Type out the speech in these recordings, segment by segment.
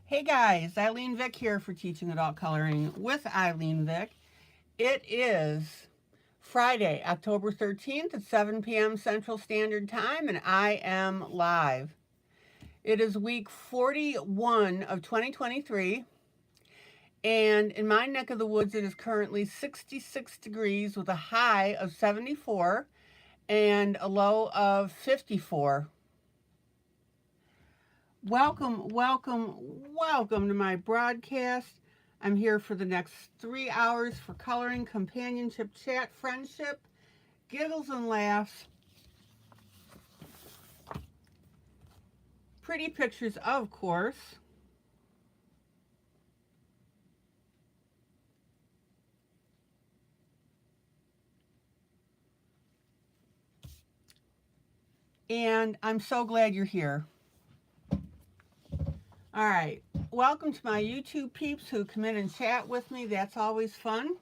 Hey guys, ILene Vick here for Teaching Adult Coloring with ILene Vick. It is Friday, October 13th at 7 p.m. Central Standard Time, and I am live. It is week 41 of 2023, and in my neck of the woods, it is currently 66 degrees with a high of 74 and a low of 54. Welcome to my broadcast. I'm here for the next 3 hours for coloring, companionship, chat, friendship, giggles and laughs, pretty pictures, of course. And I'm so glad you're here. All right, welcome to my YouTube peeps who come in and chat with me. That's always fun.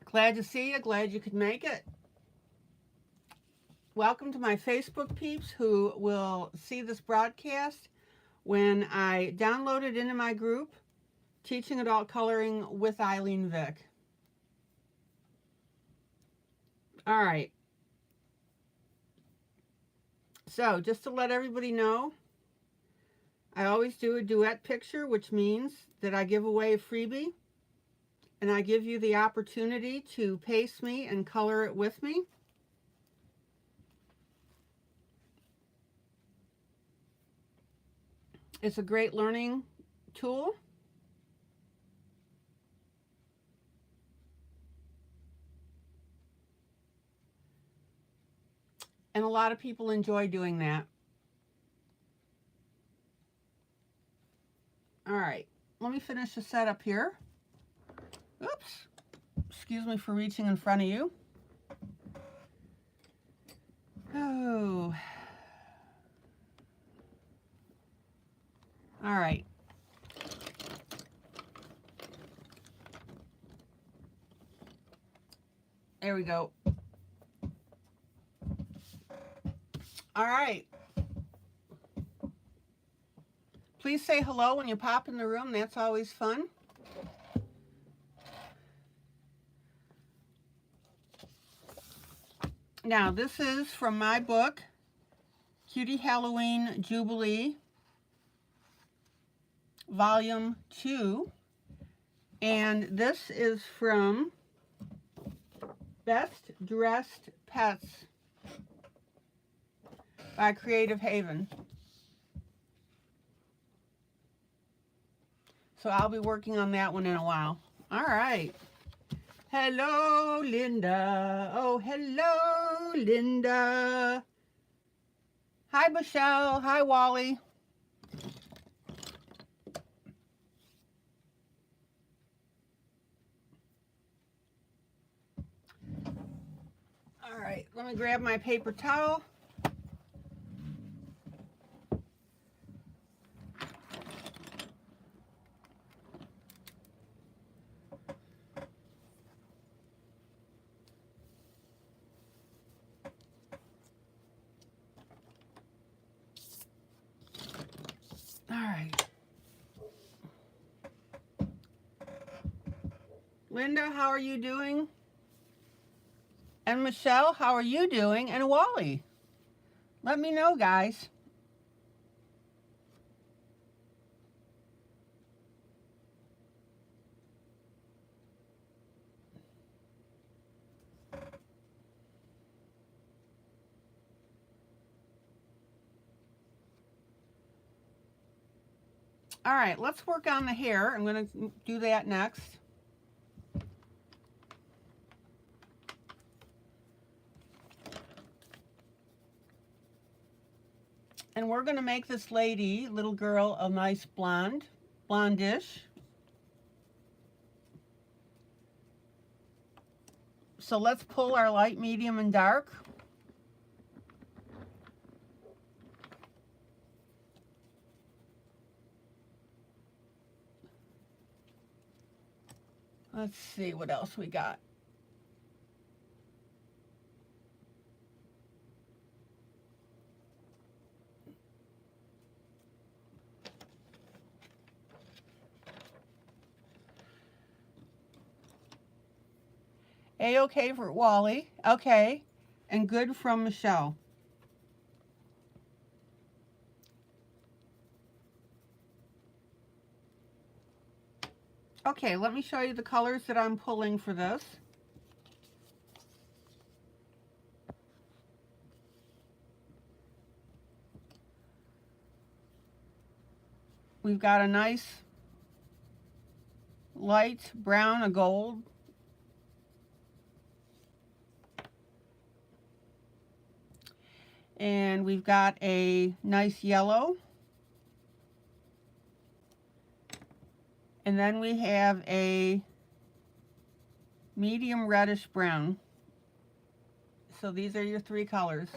Glad to see you, glad you could make it. Welcome to my Facebook peeps who will see this broadcast when I download it into my group, Teaching Adult Coloring with ILene Vick. All right. So just to let everybody know, I always do a duet picture, which means that I give away a freebie and I give you the opportunity to paste me and color it with me. It's a great learning tool. And a lot of people enjoy doing that. All right, let me finish the setup here. Oops, excuse me for reaching in front of you. Oh. All right. There we go. All right. Please say hello when you pop in the room. That's always fun. Now, this is from my book, Cutie Halloween Jubilee, Volume 2. And this is from Best Dressed Pets by Creative Haven. So I'll be working on that one in a while. All right. Hello, Linda. Oh, hello, Linda. Hi, Michelle. Hi, Wally. All right, let me grab my paper towel. All right. Linda, how are you doing? And Michelle, how are you doing? And Wally, let me know, guys. All right, let's work on the hair. I'm going to do that next. And we're going to make this lady, little girl, a nice blondish. So let's pull our light, medium, and dark. Let's see what else we got. A-okay for Wally. Okay. And good from Michelle. Okay, let me show you the colors that I'm pulling for this. We've got a nice light brown, a gold. And we've got a nice yellow. And then we have a medium reddish brown. So these are your three colors.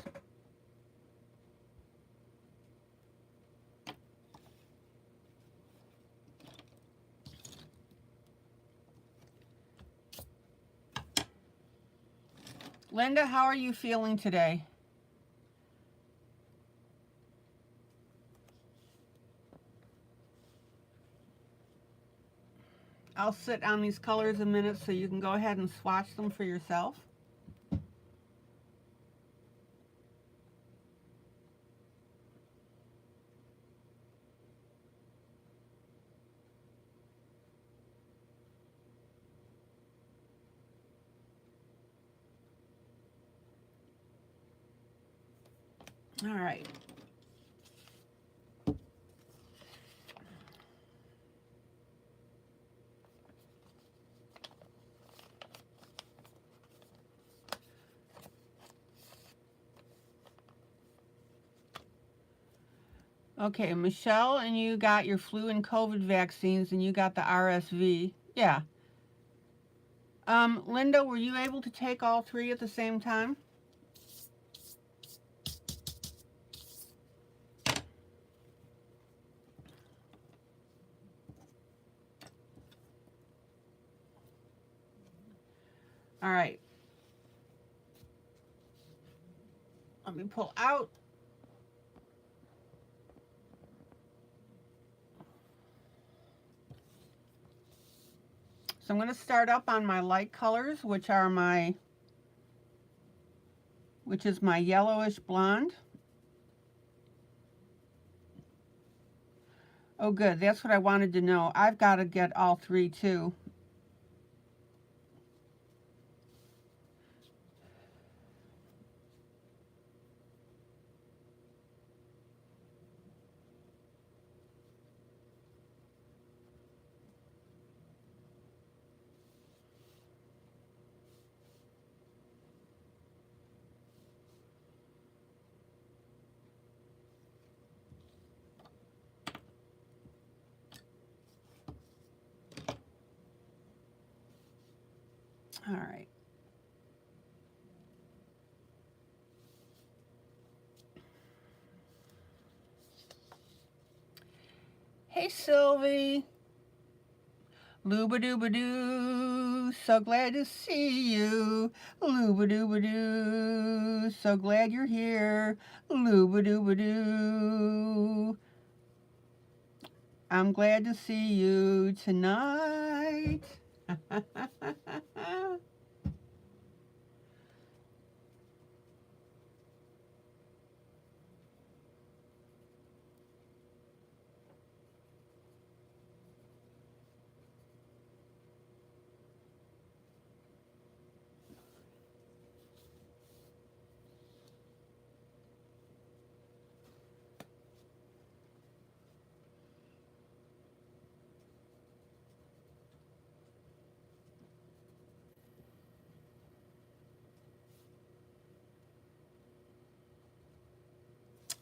Linda, how are you feeling today? I'll sit on these colors a minute so you can go ahead and swatch them for yourself. All right. Okay, Michelle, and you got your flu and COVID vaccines, and you got the RSV. Yeah. Linda, were you able to take all three at the same time? All right. Let me pull out. So I'm going to start up on my light colors, which is my yellowish blonde. Oh, good. That's what I wanted to know. I've got to get all three, too. All right. Hey, Sylvie. Looba-dooba-doo, so glad to see you. Looba-dooba-doo, so glad you're here. Looba-dooba-doo. I'm glad to see you tonight.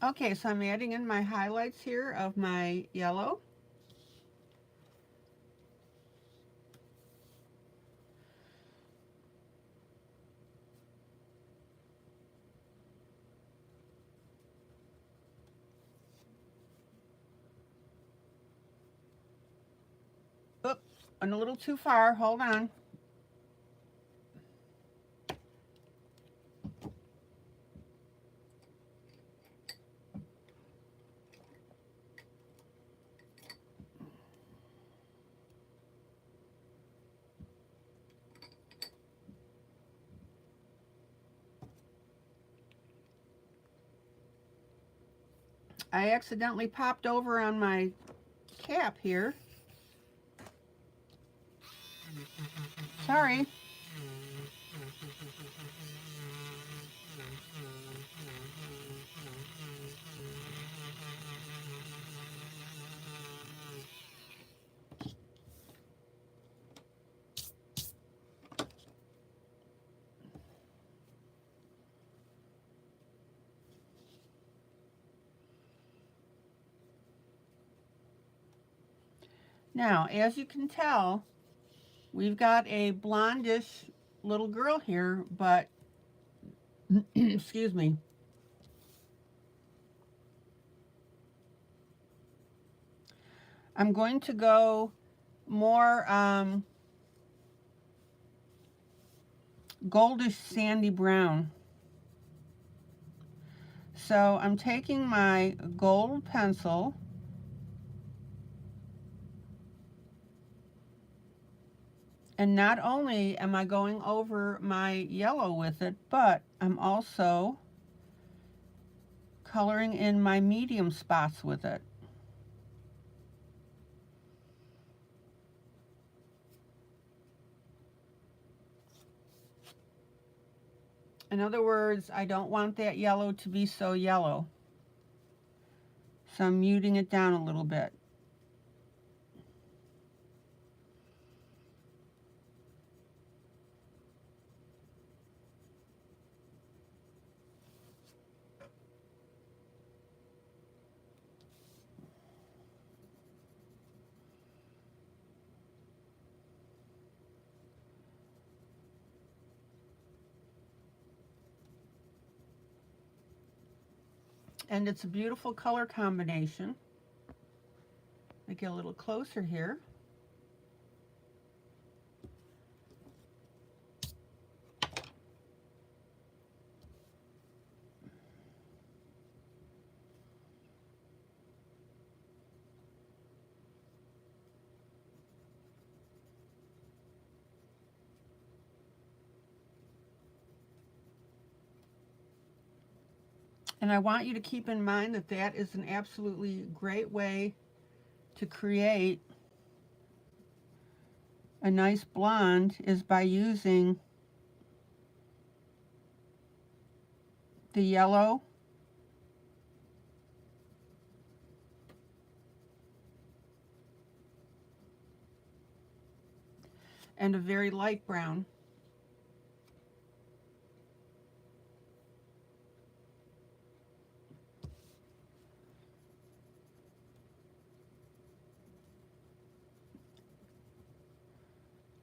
Okay, so I'm adding in my highlights here of my yellow. Oops, went a little too far. Hold on. I accidentally popped over on my cap here. Sorry. Now, as you can tell, we've got a blondish little girl here, but excuse me. I'm going to go more goldish sandy brown. So I'm taking my gold pencil and not only am I going over my yellow with it, but I'm also coloring in my medium spots with it. In other words, I don't want that yellow to be so yellow. So I'm muting it down a little bit. And it's a beautiful color combination. I get a little closer here. And I want you to keep in mind that that is an absolutely great way to create a nice blonde, is by using the yellow and a very light brown.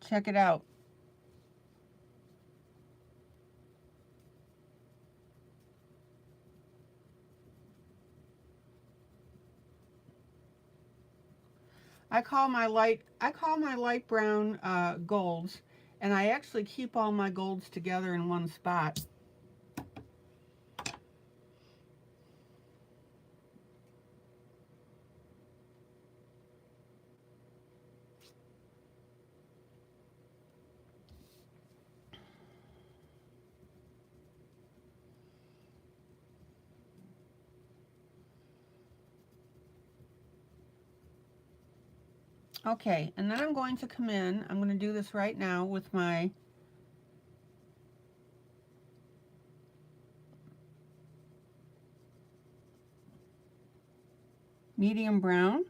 Check it out. I call my light brown golds, and I actually keep all my golds together in one spot. Okay, and then I'm going to come in, I'm going to do this right now with my medium brown.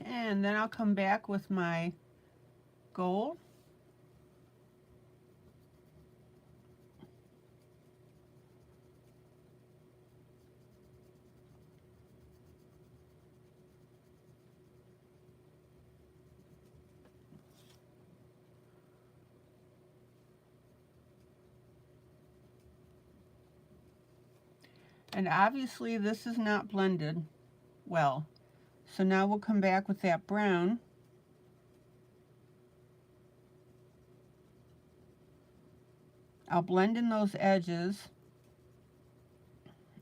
And then I'll come back with my gold. And obviously this is not blended well. So now we'll come back with that brown. I'll blend in those edges,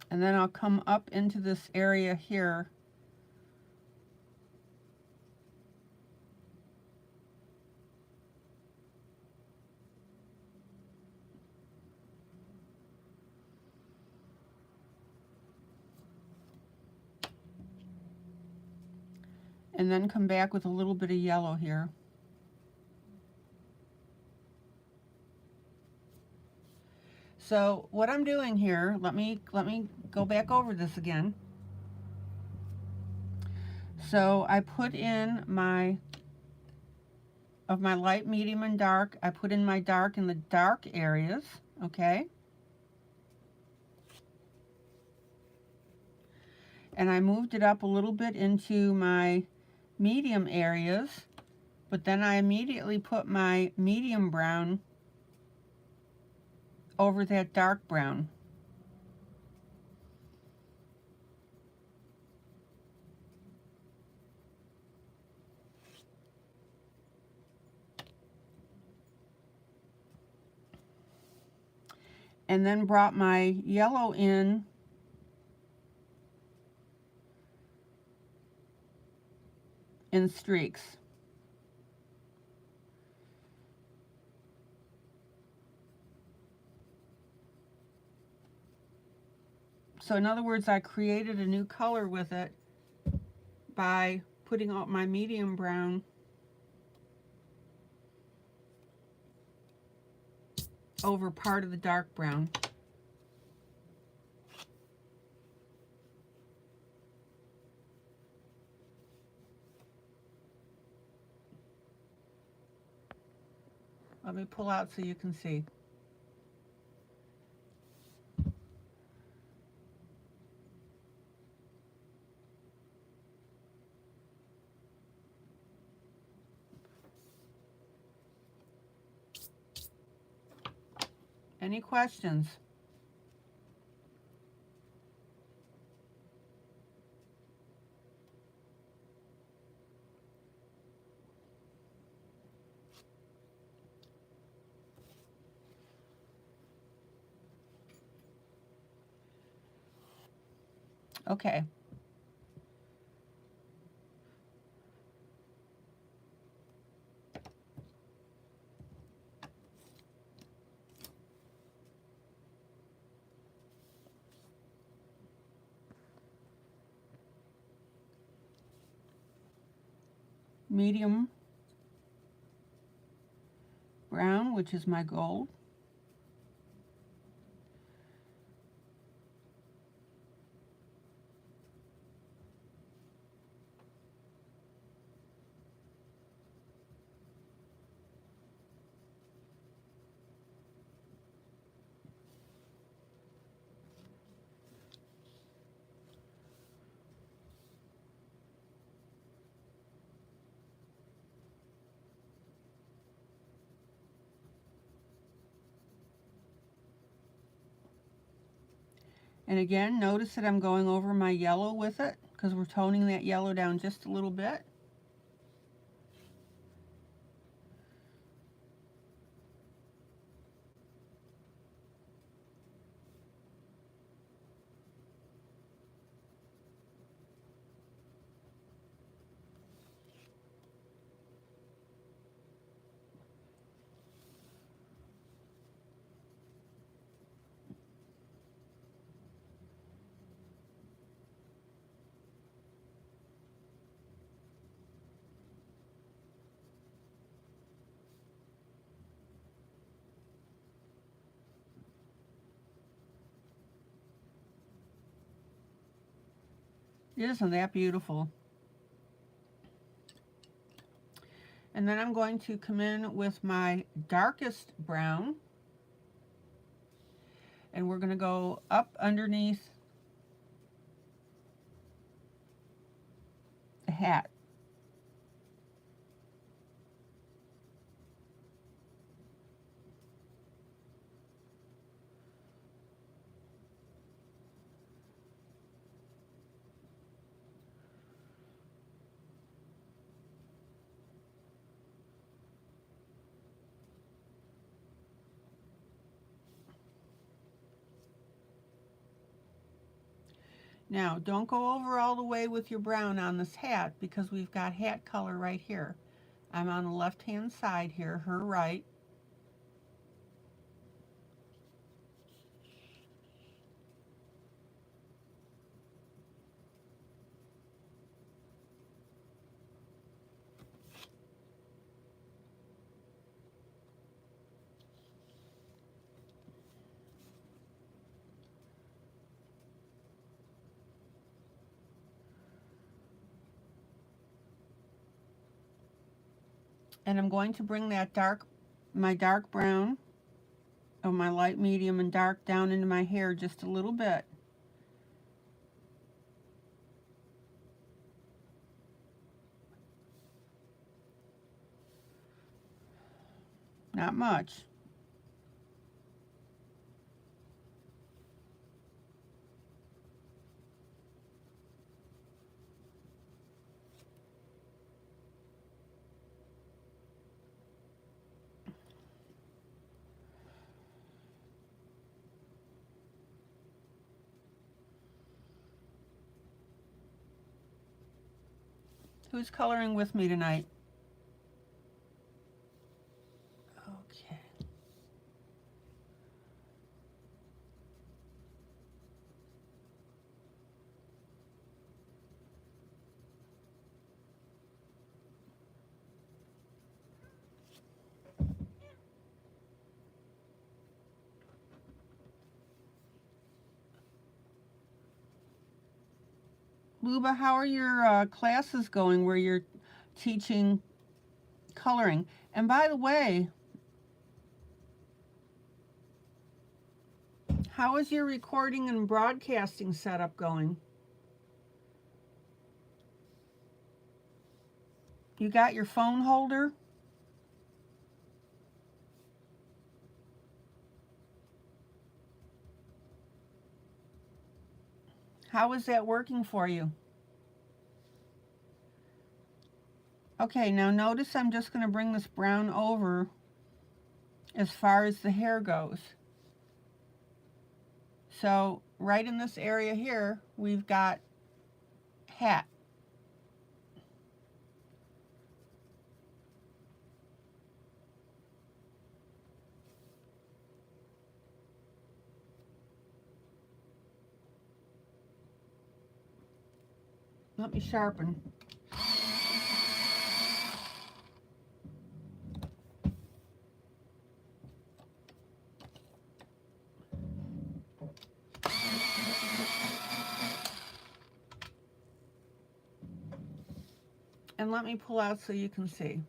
and then I'll come up into this area here and then come back with a little bit of yellow here. So what I'm doing here, let me go back over this again. So I put in my light, medium, and dark. I put in my dark in the dark areas, okay? And I moved it up a little bit into my medium areas, but then I immediately put my medium brown over that dark brown. And then brought my yellow in streaks. So in other words, I created a new color with it by putting out my medium brown over part of the dark brown. Let me pull out so you can see. Any questions? Okay. Medium brown, which is my gold. And again, notice that I'm going over my yellow with it because we're toning that yellow down just a little bit. Isn't that beautiful? And then I'm going to come in with my darkest brown, and we're going to go up underneath the hat. Now, don't go over all the way with your brown on this hat because we've got hat color right here. I'm on the left-hand side here, her right. And I'm going to bring that my dark brown, or my light, medium, and dark down into my hair just a little bit. Not much. Who's coloring with me tonight? Okay. Luba, how are your classes going where you're teaching coloring? And by the way, how is your recording and broadcasting setup going? You got your phone holder? How is that working for you? Okay, now notice I'm just going to bring this brown over as far as the hair goes. So right in this area here, we've got hat. Let me sharpen. And let me pull out so you can see.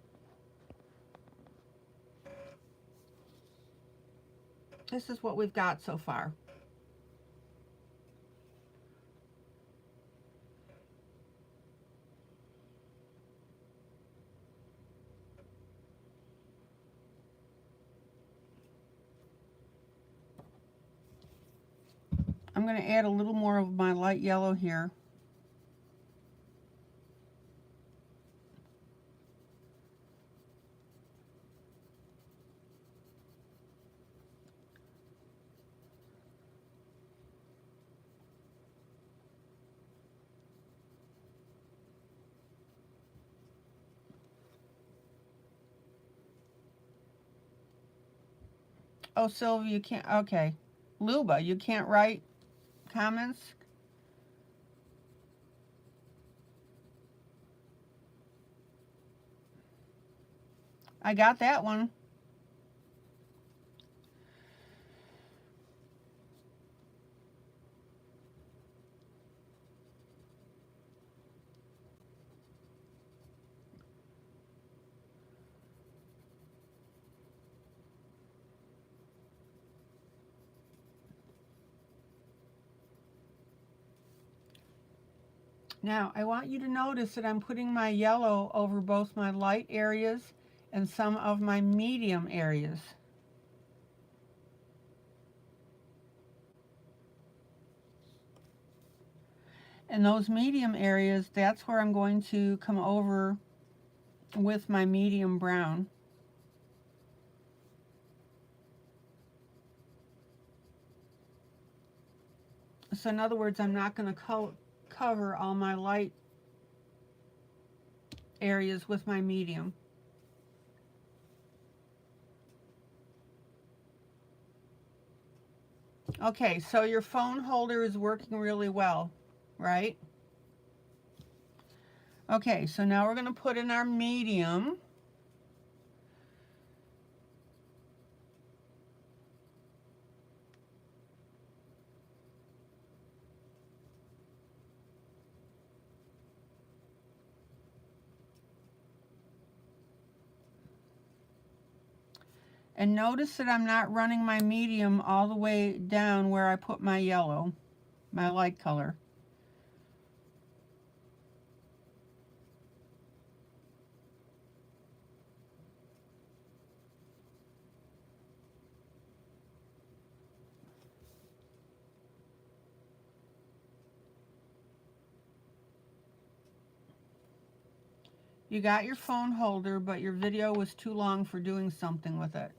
This is what we've got so far. I'm going to add a little more of my light yellow here. Oh, Sylvia, you can't, okay. Luba, you can't write comments? I got that one. Now, I want you to notice that I'm putting my yellow over both my light areas and some of my medium areas. And those medium areas, that's where I'm going to come over with my medium brown. So in other words, I'm not going to cover all my light areas with my medium. Okay, so your phone holder is working really well, right? Okay, so now we're going to put in our medium. And notice that I'm not running my medium all the way down where I put my yellow, my light color. You got your phone holder, but your video was too long for doing something with it.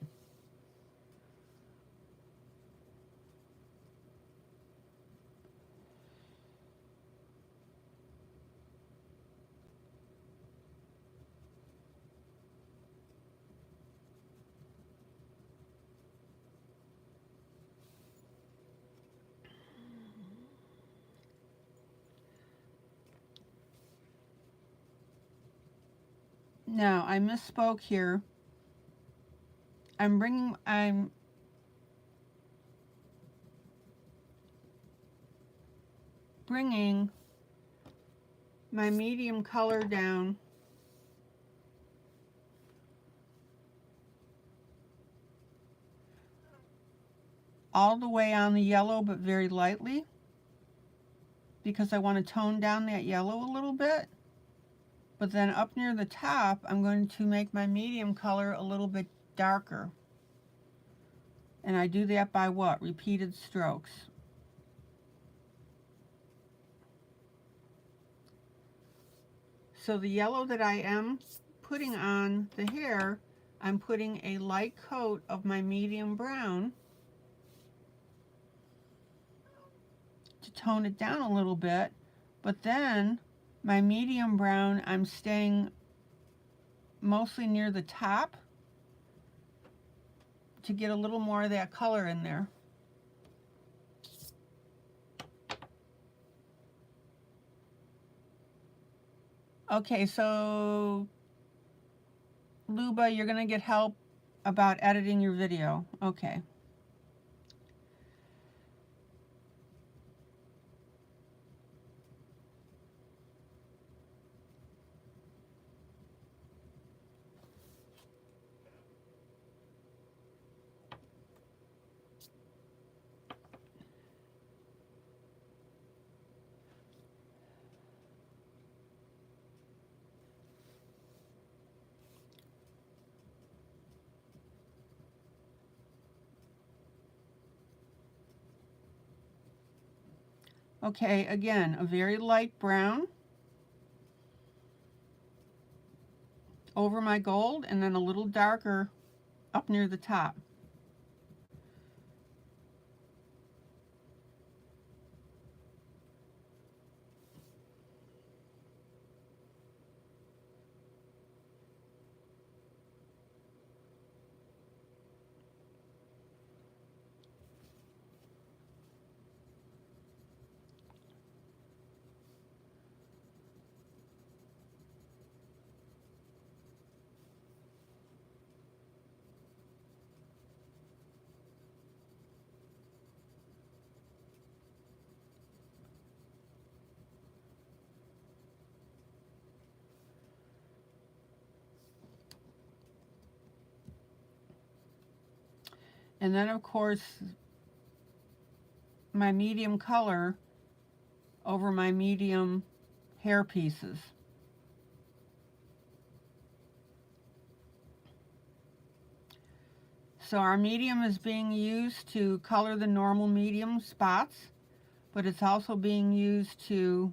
Now, I misspoke here. I'm bringing my medium color down all the way on the yellow, but very lightly, because I want to tone down that yellow a little bit. But then up near the top, I'm going to make my medium color a little bit darker. And I do that by what? Repeated strokes. So the yellow that I am putting on the hair, I'm putting a light coat of my medium brown to tone it down a little bit. But then my medium brown, I'm staying mostly near the top to get a little more of that color in there. Okay, so Luba, you're gonna get help about editing your video. Okay. Okay, again, a very light brown over my gold, and then a little darker up near the top. And then, of course, my medium color over my medium hair pieces. So our medium is being used to color the normal medium spots, but it's also being used to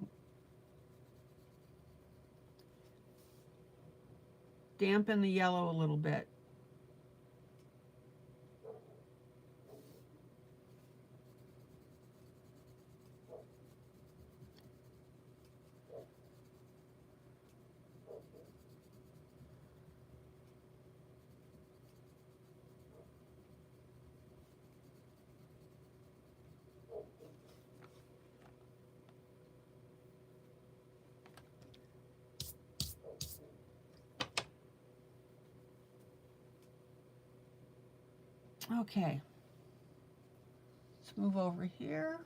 dampen the yellow a little bit. Okay, let's move over here.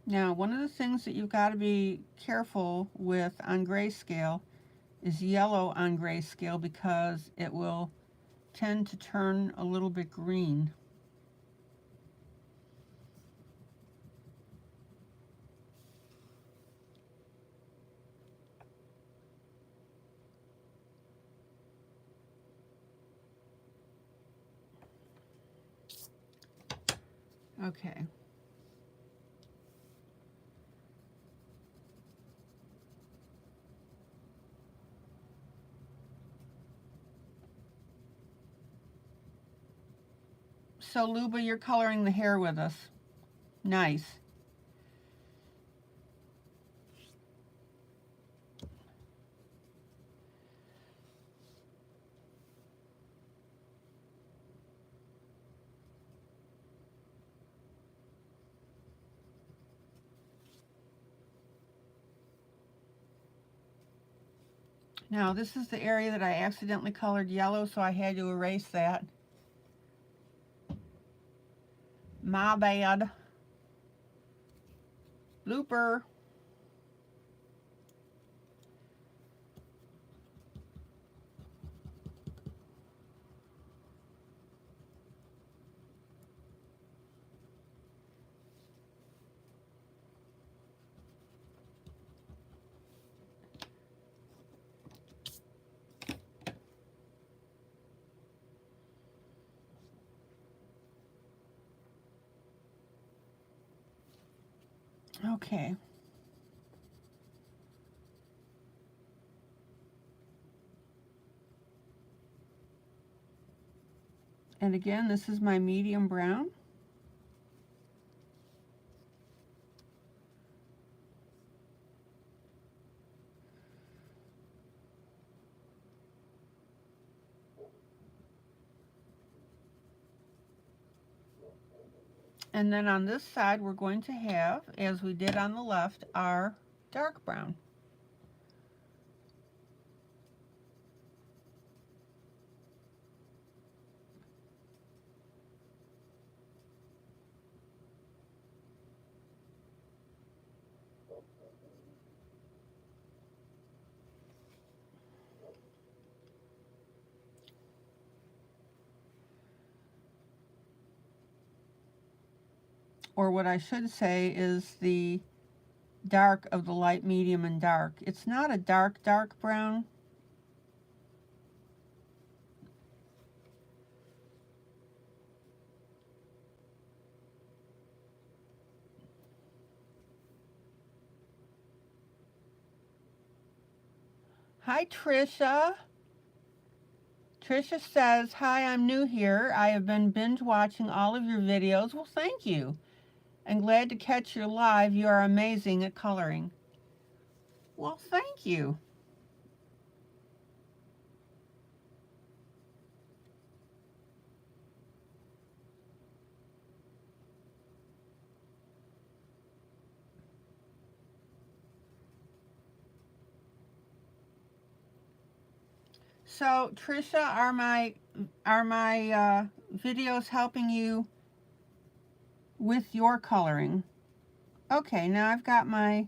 Now, one of the things that you've got to be careful with on grayscale is yellow on grayscale, because it will tend to turn a little bit green. Okay. So Luba, you're coloring the hair with us. Nice. Now this is the area that I accidentally colored yellow, so I had to erase that. My bad. Blooper. Okay. And again, this is my medium brown. And then on this side, we're going to have, as we did on the left, our dark brown. Or what I should say is the dark of the light, medium, and dark. It's not a dark, dark brown. Hi, Trisha. Trisha says, hi, I'm new here. I have been binge watching all of your videos. Well, thank you. I'm glad to catch your live. You are amazing at coloring. Well, thank you. So, Trisha, are my videos helping you with your coloring? Okay, now I've got my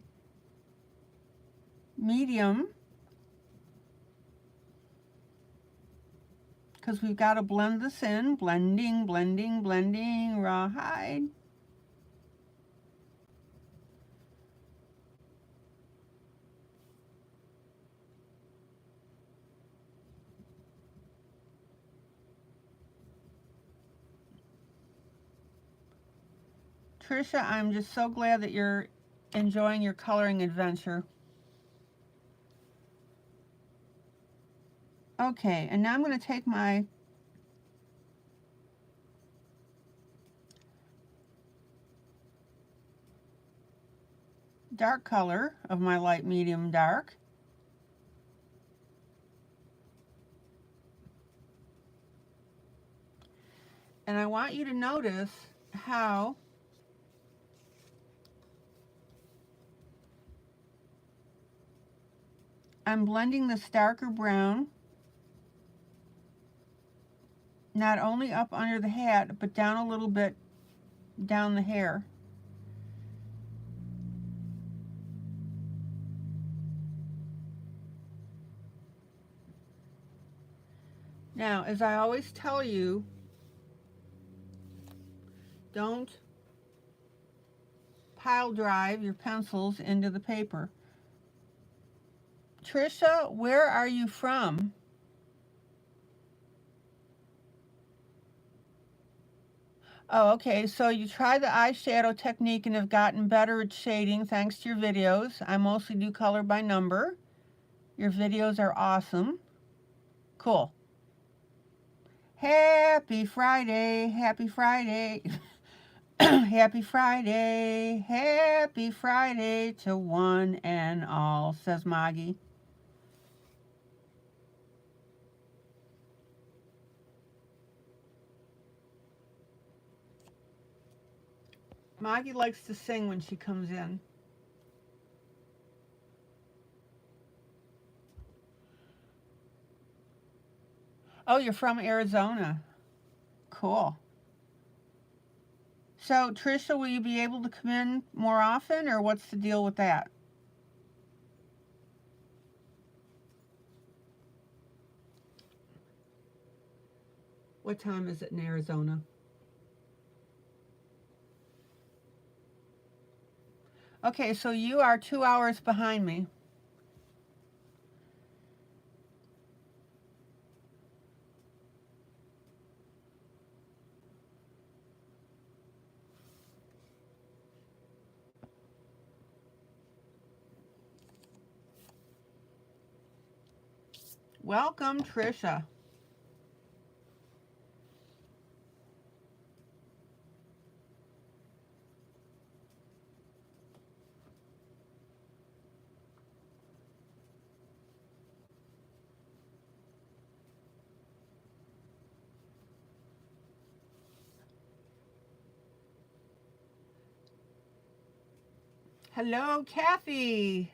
medium, because we've got to blend this in. Blending, blending, blending, rawhide. Trisha, I'm just so glad that you're enjoying your coloring adventure. Okay, and now I'm going to take my dark color of my light, medium, dark, and I want you to notice how I'm blending this darker brown not only up under the hat, but down a little bit down the hair. Now, as I always tell you, don't pile drive your pencils into the paper. Trisha, where are you from? Oh, okay, so you tried the eyeshadow technique and have gotten better at shading thanks to your videos. I mostly do color by number. Your videos are awesome. Cool. Happy Friday, happy Friday. Happy Friday, happy Friday to one and all, says Maggie. Maggie likes to sing when she comes in. Oh, you're from Arizona. Cool. So, Trisha, will you be able to come in more often, or what's the deal with that? What time is it in Arizona? Okay, so you are 2 hours behind me. Welcome, Trisha. Hello, Kathy.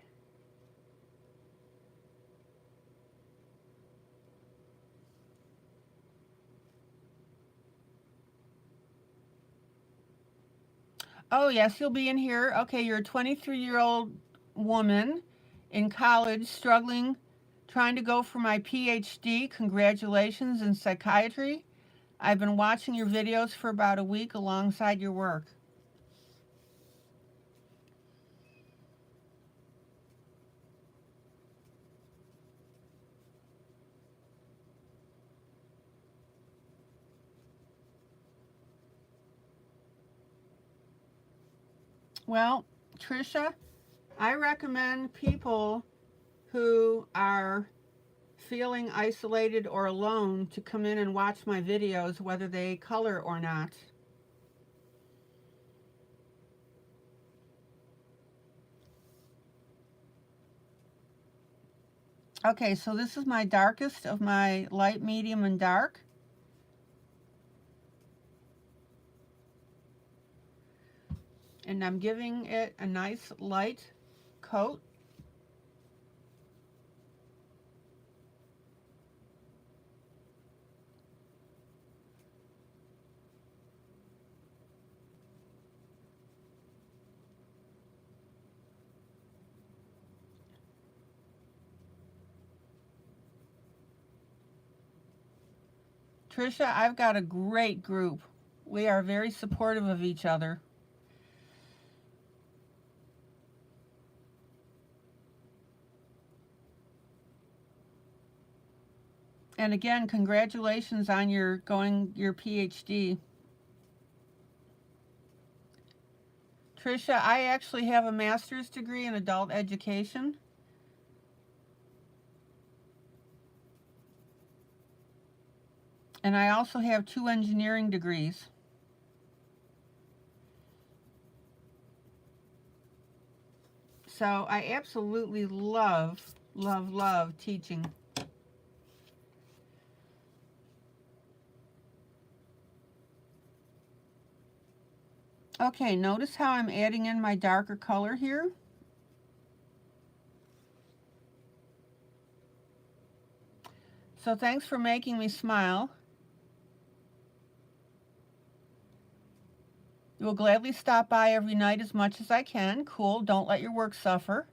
Oh, yes, you'll be in here. Okay, you're a 23-year-old woman in college struggling, trying to go for my PhD. Congratulations in psychiatry. I've been watching your videos for about a week alongside your work. Well, Trisha, I recommend people who are feeling isolated or alone to come in and watch my videos, whether they color or not. Okay, so this is my darkest of my light, medium, and dark. And I'm giving it a nice light coat. Trisha, I've got a great group. We are very supportive of each other. And again, congratulations on your PhD. Tricia, I actually have a master's degree in adult education. And I also have 2 engineering degrees. So I absolutely love, love, love teaching. Okay, notice how I'm adding in my darker color here. So thanks for making me smile. You will gladly stop by every night as much as I can. Cool, don't let your work suffer.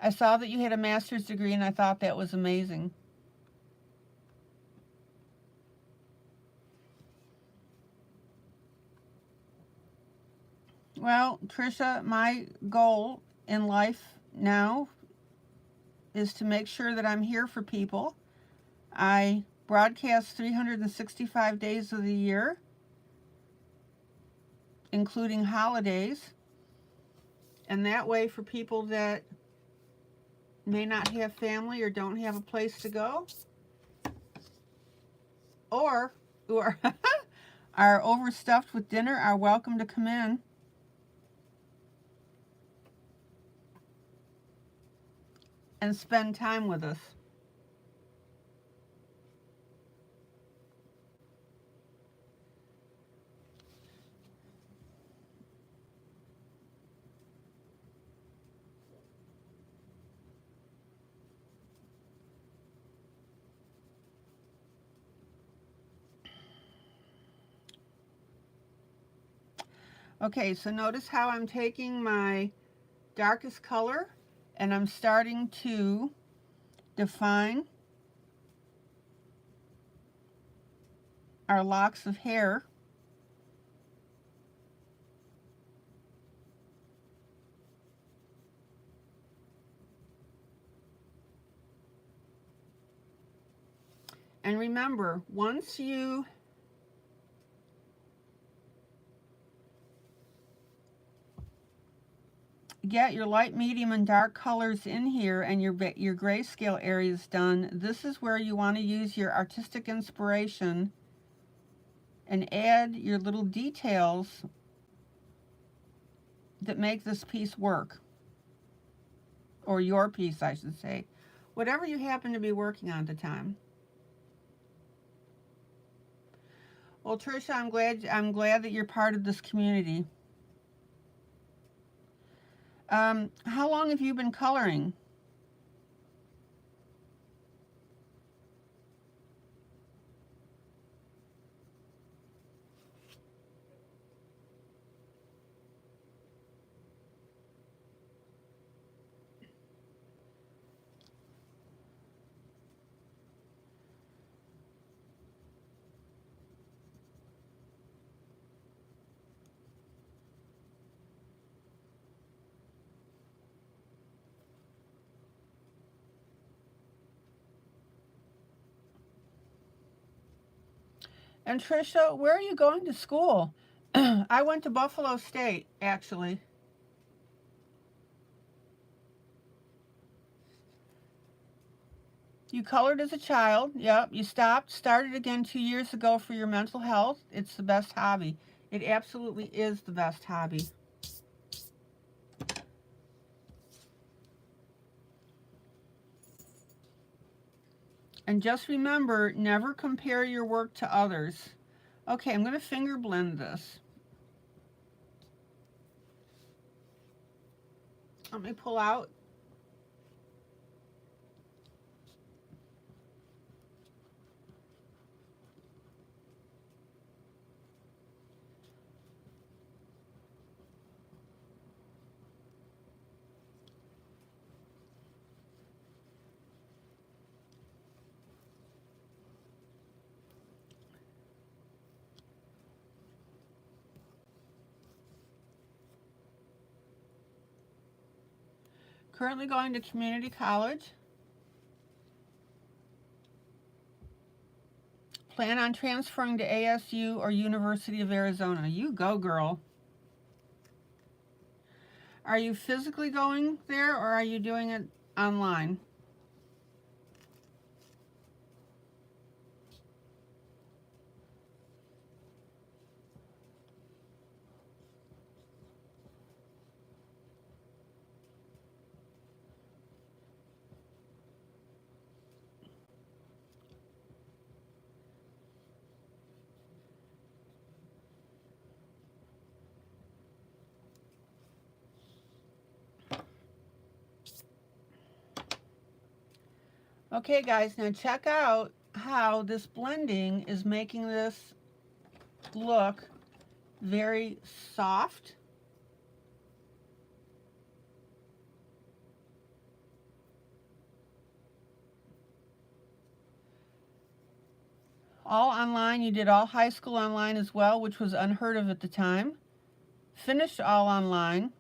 I saw that you had a master's degree and I thought that was amazing. Well, Tricia, my goal in life now is to make sure that I'm here for people. I broadcast 365 days of the year, including holidays. And that way, for people that may not have family or don't have a place to go, or who are overstuffed with dinner, are welcome to come in. And spend time with us. Okay, so notice how I'm taking my darkest color and I'm starting to define our locks of hair. And remember, once you get your light, medium, and dark colors in here and your grayscale areas done, this is where you want to use your artistic inspiration and add your little details that make this piece work. Or your piece, I should say. Whatever you happen to be working on at the time. Well, Tricia, I'm glad that you're part of this community. How long have you been coloring? And Tricia, where are you going to school? I went to Buffalo State, actually. You colored as a child. Yep. You started again 2 years ago for your mental health. It's the best hobby. It absolutely is the best hobby. And just remember, never compare your work to others. Okay, I'm going to finger blend this. Let me pull out. Currently going to community college. Plan on transferring to ASU or University of Arizona. You go, girl. Are you physically going there or are you doing it online? Okay guys, now check out how this blending is making this look very soft. All online, you did all high school online as well, which was unheard of at the time. Finished all online.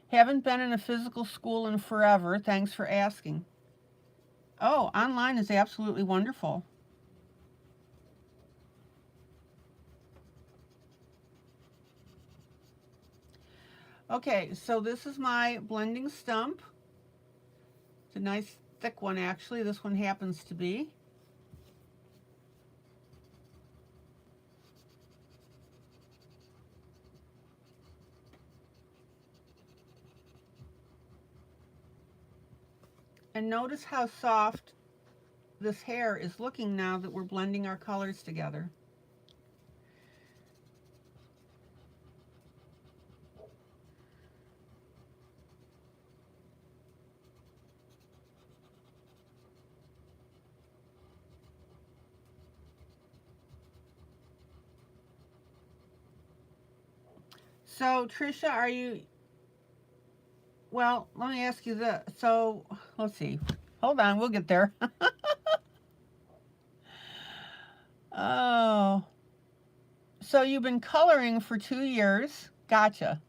Haven't been in a physical school in forever, thanks for asking. Oh, online is absolutely wonderful. Okay, so this is my blending stump. It's a nice thick one actually, this one happens to be. And notice how soft this hair is looking now that we're blending our colors together. So Trisha, are you, well, let me ask you this. So let's see, hold on, we'll get there. Oh, so you've been coloring for 2 years. Gotcha.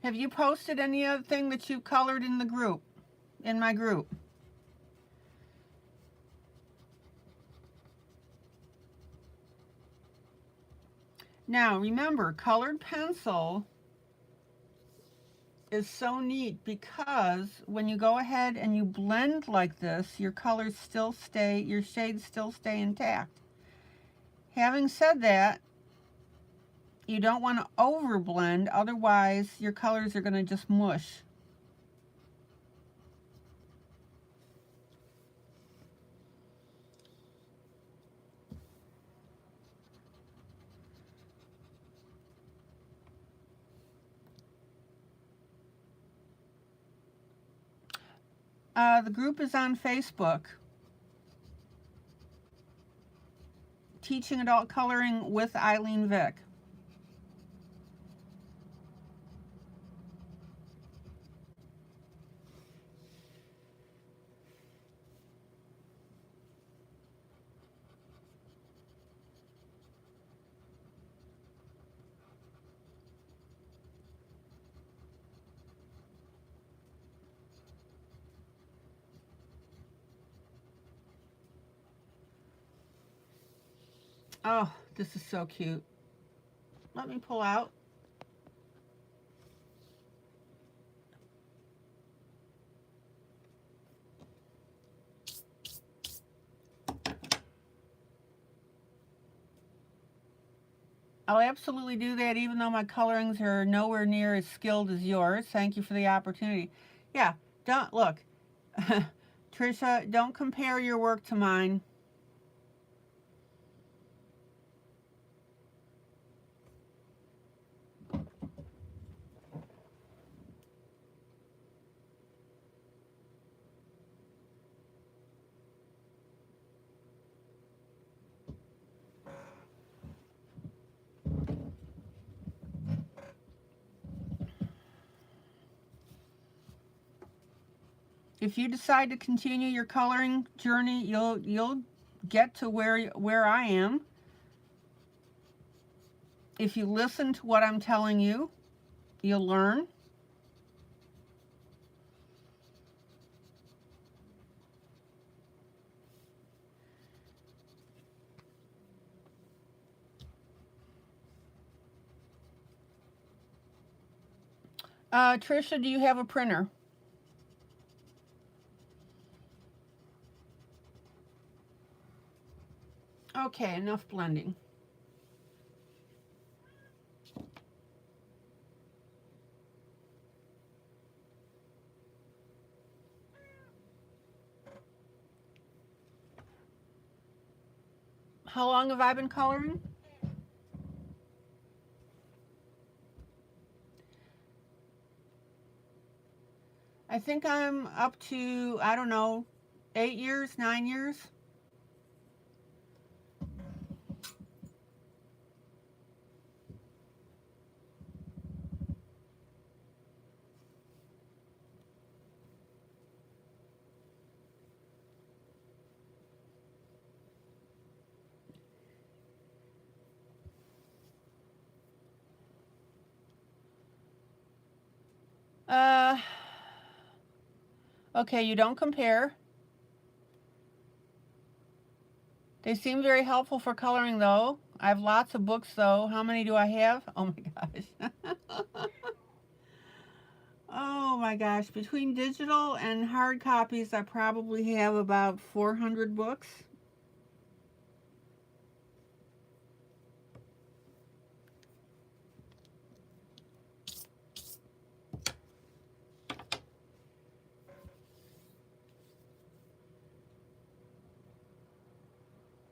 Have you posted any other thing that you colored in the group, in my group? Now remember, colored pencil is so neat because when you go ahead and you blend like this, your colors still stay, your shades still stay intact. Having said that, you don't want to over blend, otherwise your colors are going to just mush. The group is on Facebook. Teaching Adult Coloring with ILene Vick. Oh, this is so cute. Let me pull out. I'll absolutely do that even though my colorings are nowhere near as skilled as yours. Thank you for the opportunity. Yeah, don't, look, Trisha, don't compare your work to mine. If you decide to continue your coloring journey, you'll get to where I am. If you listen to what I'm telling you, you'll learn. Tricia, do you have a printer? Okay, enough blending. How long have I been coloring? I think I'm up to, I don't know, 8 years, 9 years. Okay, you don't compare. They seem very helpful for coloring though. I have lots of books though. How many do I have? Oh my gosh. Oh my gosh. Between digital and hard copies, I probably have about 400 books.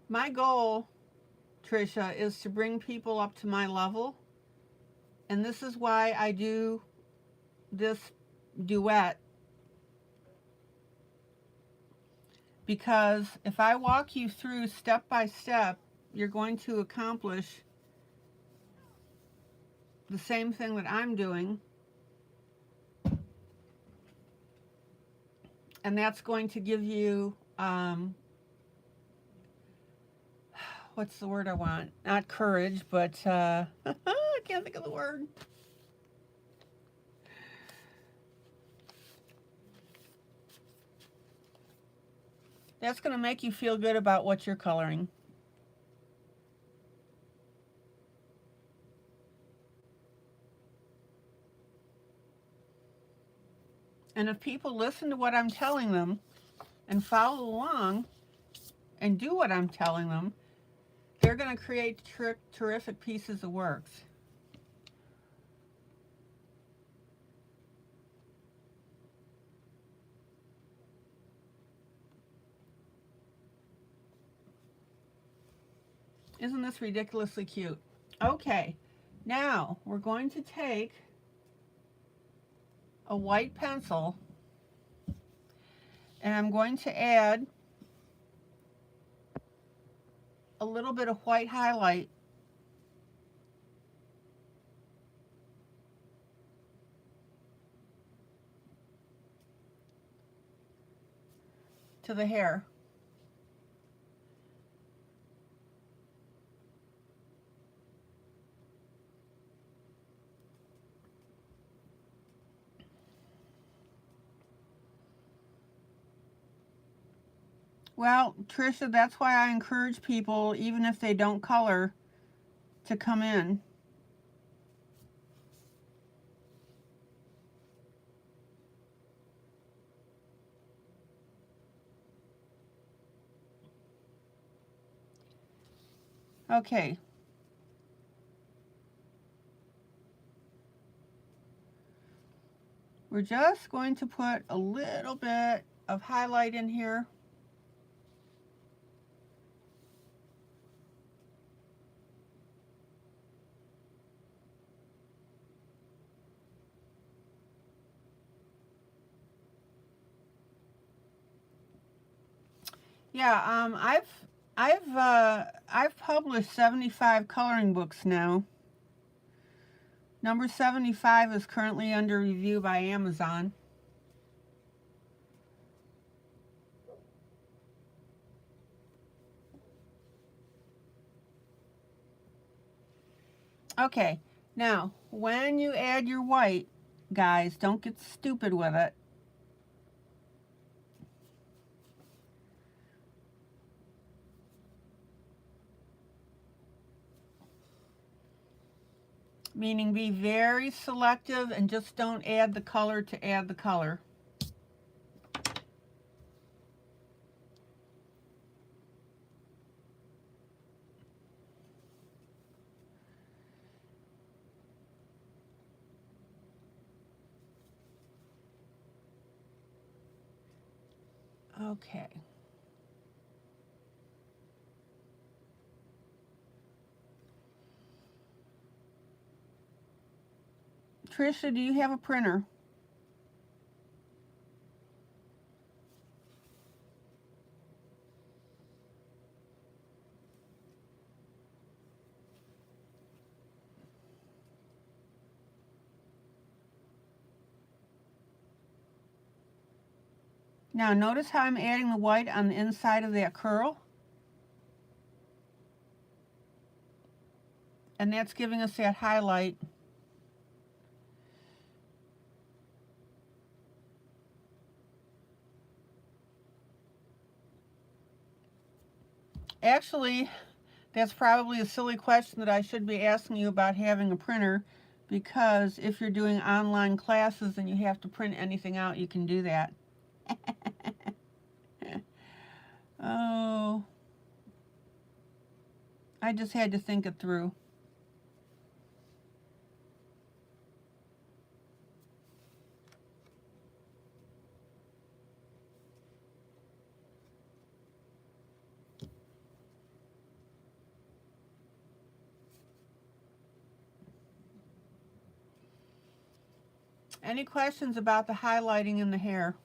My goal, Tricia, is to bring people up to my level. And this is why I do this duet. Because if I walk you through step by step, you're going to accomplish the same thing that I'm doing. And that's going to give you, what's the word I want? Not courage, but I can't think of the word. That's going to make you feel good about what you're coloring. And if people listen to what I'm telling them and follow along and do what I'm telling them, they're going to create terrific pieces of works. Isn't this ridiculously cute? Okay, now we're going to take a white pencil and I'm going to add a little bit of white highlight to the hair. Well, Tricia, that's why I encourage people, even if they don't color, to come in. Okay. We're just going to put a little bit of highlight in here. Yeah, I've published 75 coloring books now. Number 75 is currently under review by Amazon. Okay, now when you add your white, guys, don't get stupid with it. Meaning be very selective and just don't add the color to add the color. Okay. Trisha, do you have a printer? Now notice how I'm adding the white on the inside of that curl? And that's giving us that highlight. Actually, that's probably a silly question that I should be asking you about having a printer, because if you're doing online classes and you have to print anything out, you can do that. Oh, I just had to think it through. Any questions about the highlighting in the hair?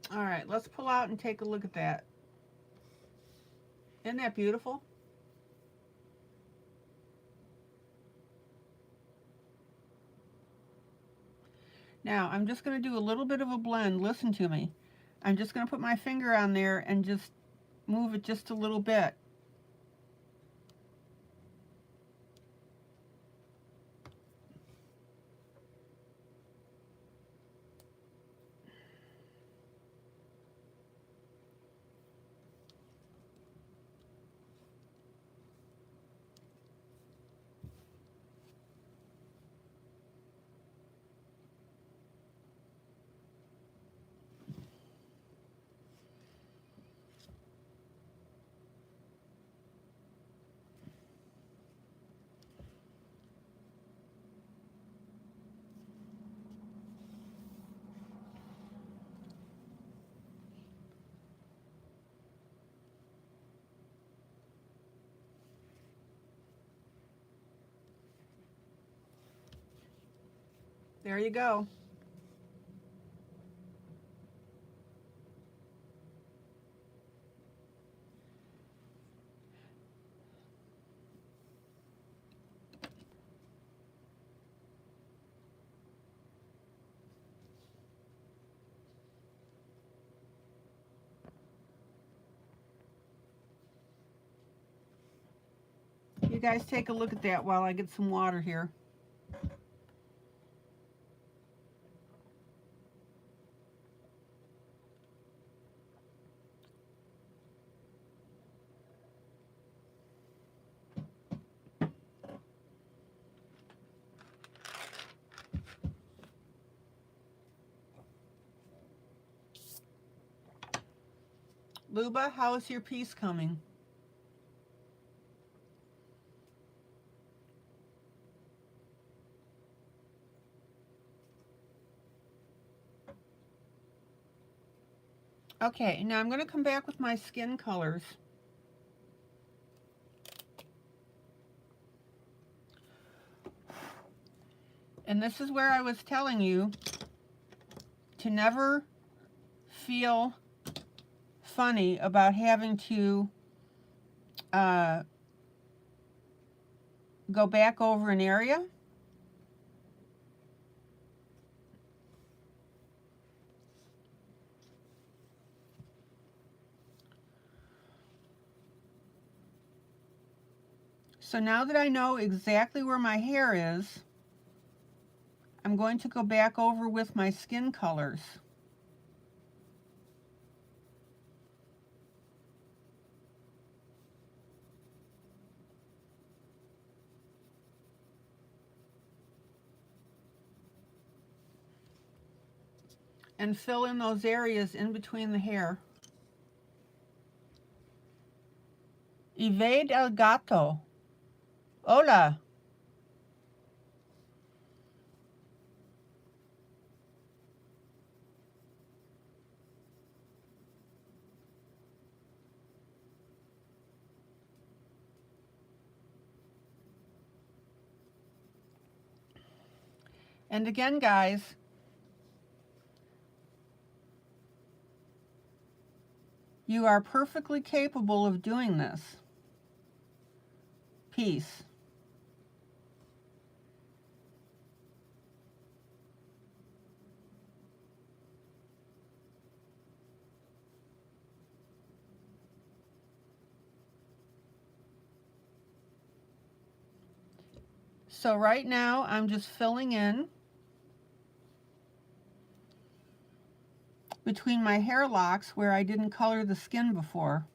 All right, let's pull out and take a look at that. Isn't that beautiful? Now, I'm just going to do a little bit of a blend. Listen to me. I'm just going to put my finger on there and just move it just a little bit. There you go. You guys take a look at that while I get some water here. Luba, how is your piece coming? Okay, now I'm going to come back with my skin colors. And this is where I was telling you to never feel funny about having to go back over an area. So now that I know exactly where my hair is, I'm going to go back over with my skin colors. And fill in those areas in between the hair. Evade el gato. Hola. And again, guys, you are perfectly capable of doing this. Peace. So right now, I'm just filling in between my hair locks where I didn't color the skin before.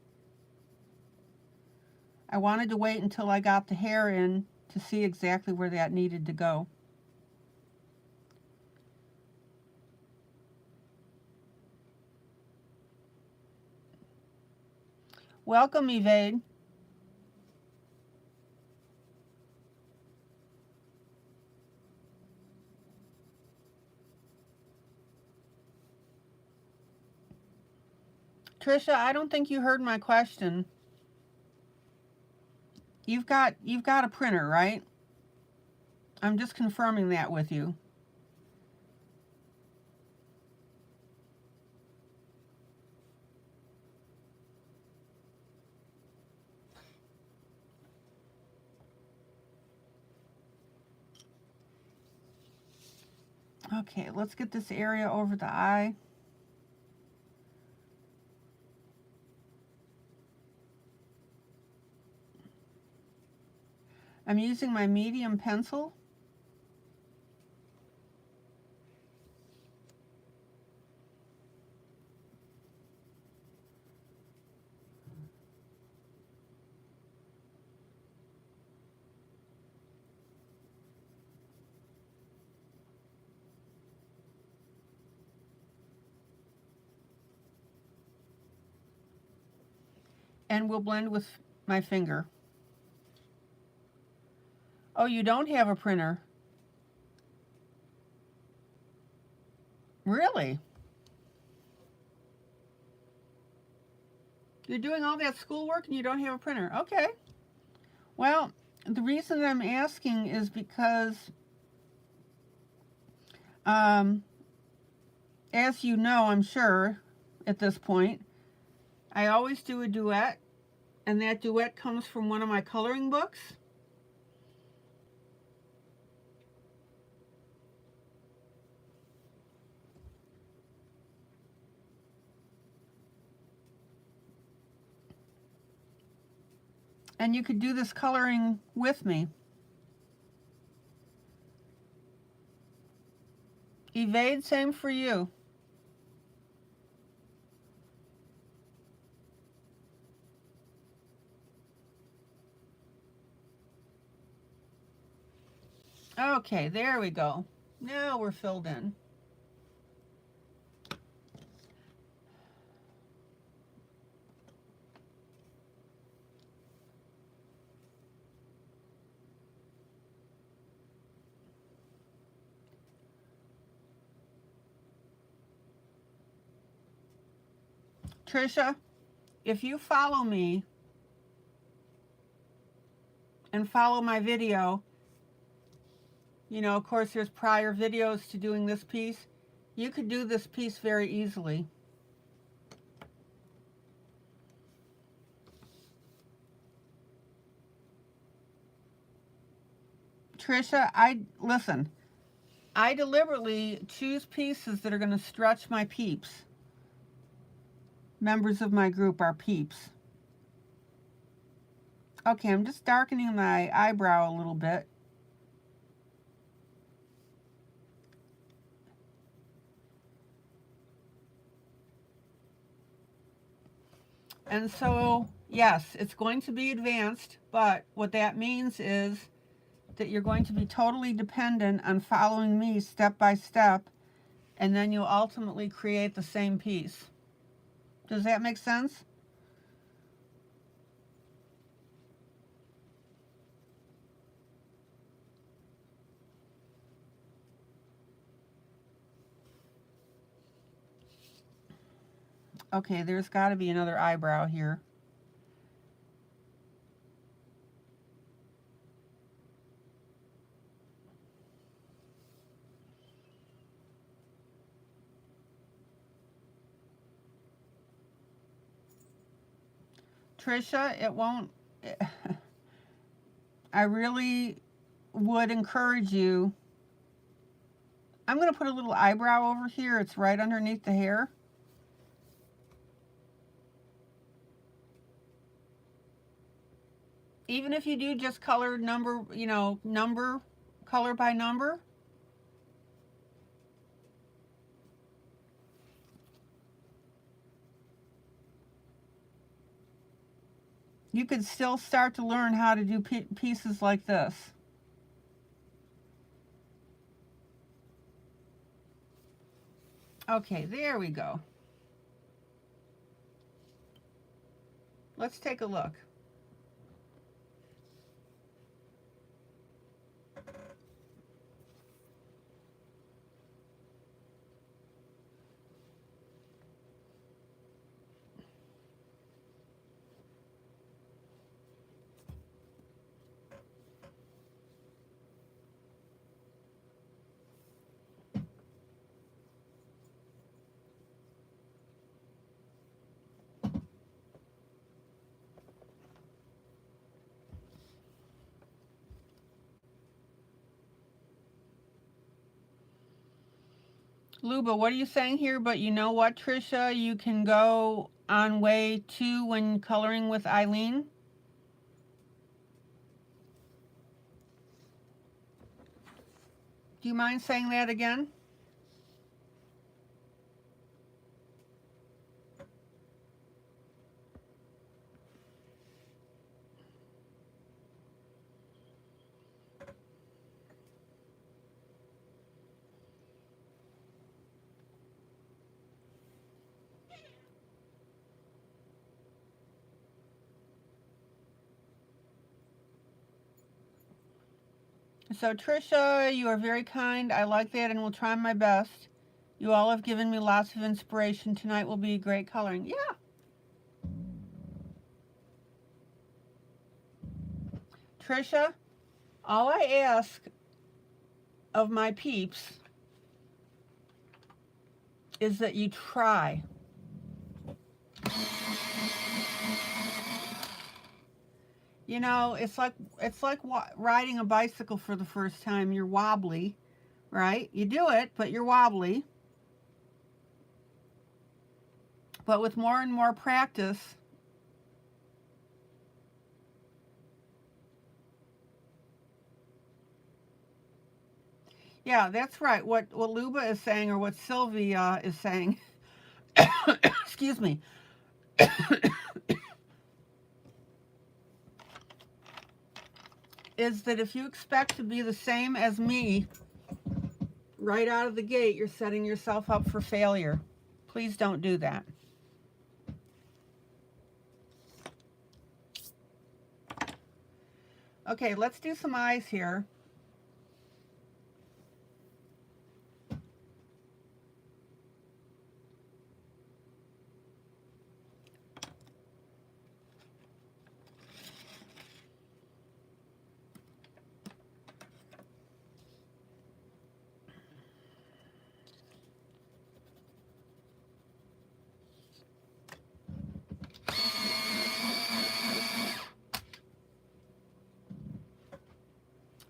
I wanted to wait until I got the hair in to see exactly where that needed to go. Welcome, Evade. Trisha, I don't think you heard my question. You've got a printer, right? I'm just confirming that with you. Okay, let's get this area over the eye. I'm using my medium pencil. And we'll blend with my finger. Oh, you don't have a printer? Really? You're doing all that schoolwork and you don't have a printer? Okay. Well, the reason I'm asking is because, as you know, I'm sure at this point, I always do a duet, and that duet comes from one of my coloring books. And you could do this coloring with me. Evade, same for you. Okay, there we go. Now we're filled in. Trisha, if you follow me and follow my video, you know, of course, there's prior videos to doing this piece. You could do this piece very easily. Trisha, listen, I deliberately choose pieces that are going to stretch my peeps. Members of my group are peeps. Okay, I'm just darkening my eyebrow a little bit. And so, yes, it's going to be advanced, but what that means is that you're going to be totally dependent on following me step by step, and then you'll ultimately create the same piece. Does that make sense? Okay, there's got to be another eyebrow here. Trisha, it won't. I really would encourage you. I'm going to put a little eyebrow over here. It's right underneath the hair. Even if you do just color number, color by number. You could still start to learn how to do pieces like this. Okay, there we go. Let's take a look. Luba, what are you saying here? But you know what, Trisha? You can go on way 2 when coloring with ILene. Do you mind saying that again? So Trisha, you are very kind. I like that and will try my best. You all have given me lots of inspiration. Tonight will be great coloring. Yeah. Trisha, all I ask of my peeps is that you try. You know, it's like riding a bicycle for the first time. You're wobbly, right? You do it, but you're wobbly. But with more and more practice, yeah, that's right. What Luba is saying, or what Sylvia is saying, excuse me, is that if you expect to be the same as me right out of the gate, you're setting yourself up for failure. Please don't do that. Okay, let's do some eyes here.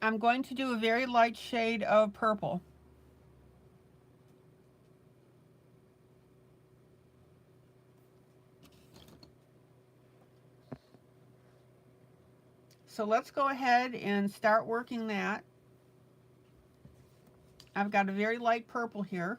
I'm going to do a very light shade of purple. So let's go ahead and start working that. I've got a very light purple here.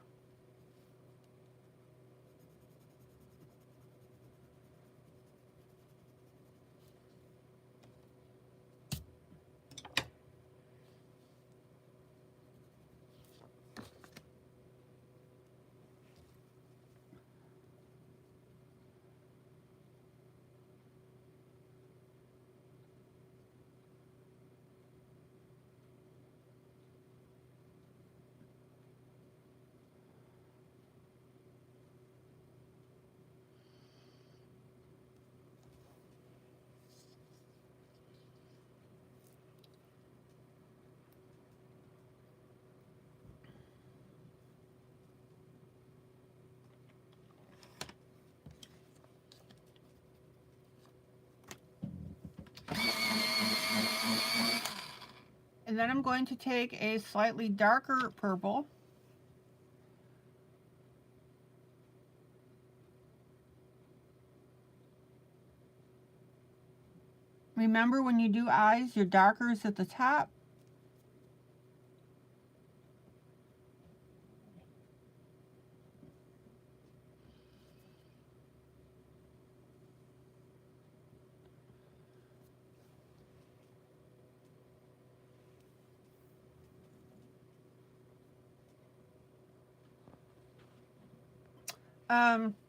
And then I'm going to take a slightly darker purple. Remember, when you do eyes, your darker is at the top.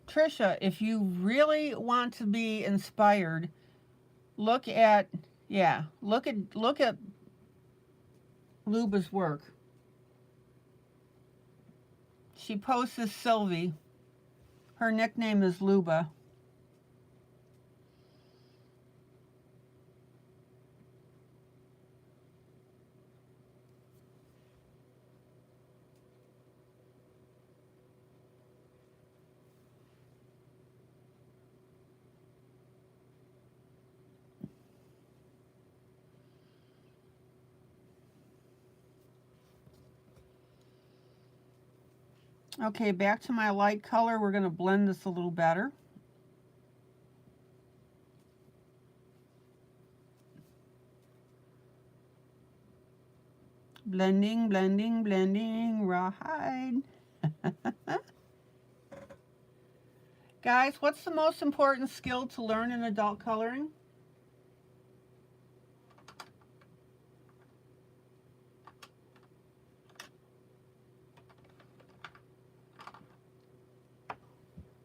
Trisha, if you really want to be inspired, look at Luba's work. She posts as Sylvie. Her nickname is Luba. Okay, back to my light color. We're going to blend this a little better. Blending, blending, blending, rawhide. Guys, what's the most important skill to learn in adult coloring?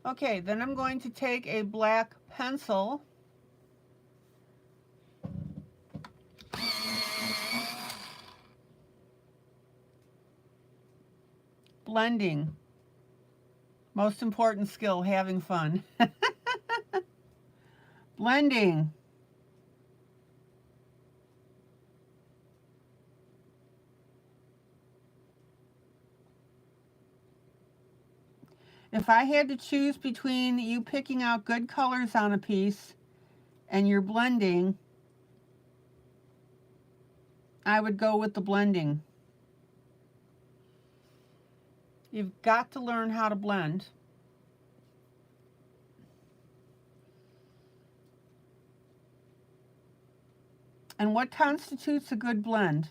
Okay, then I'm going to take a black pencil. Blending. Most important skill, having fun. Blending. If I had to choose between you picking out good colors on a piece and your blending, I would go with the blending. You've got to learn how to blend. And what constitutes a good blend?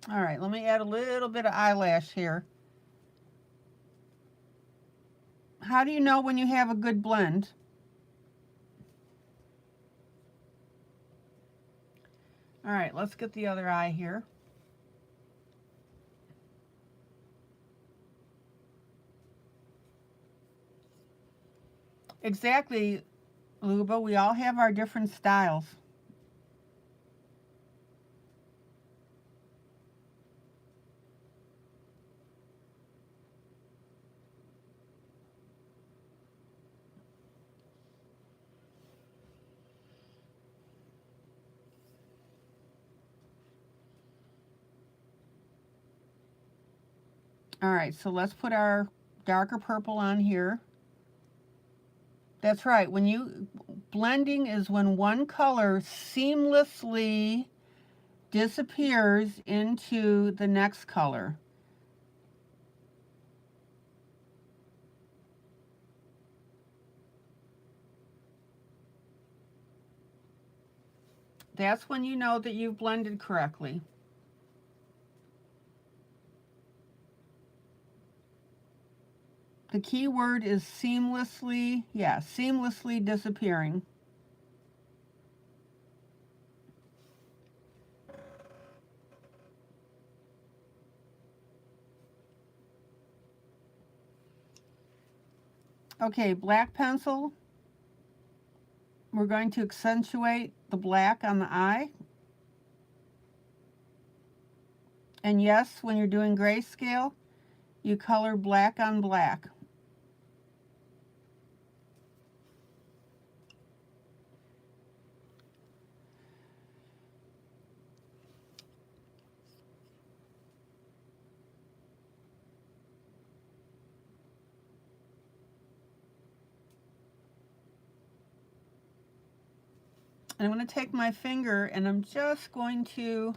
All right, let me add a little bit of eyelash here. How do you know when you have a good blend? All right, let's get the other eye here. Exactly, Luba. We all have our different styles. All right, so let's put our darker purple on here. That's right. When you Blending is when one color seamlessly disappears into the next color. That's when you know that you've blended correctly. The key word is seamlessly, seamlessly disappearing. Okay, black pencil. We're going to accentuate the black on the eye. And yes, when you're doing grayscale, you color black on black. And I'm going to take my finger and I'm just going to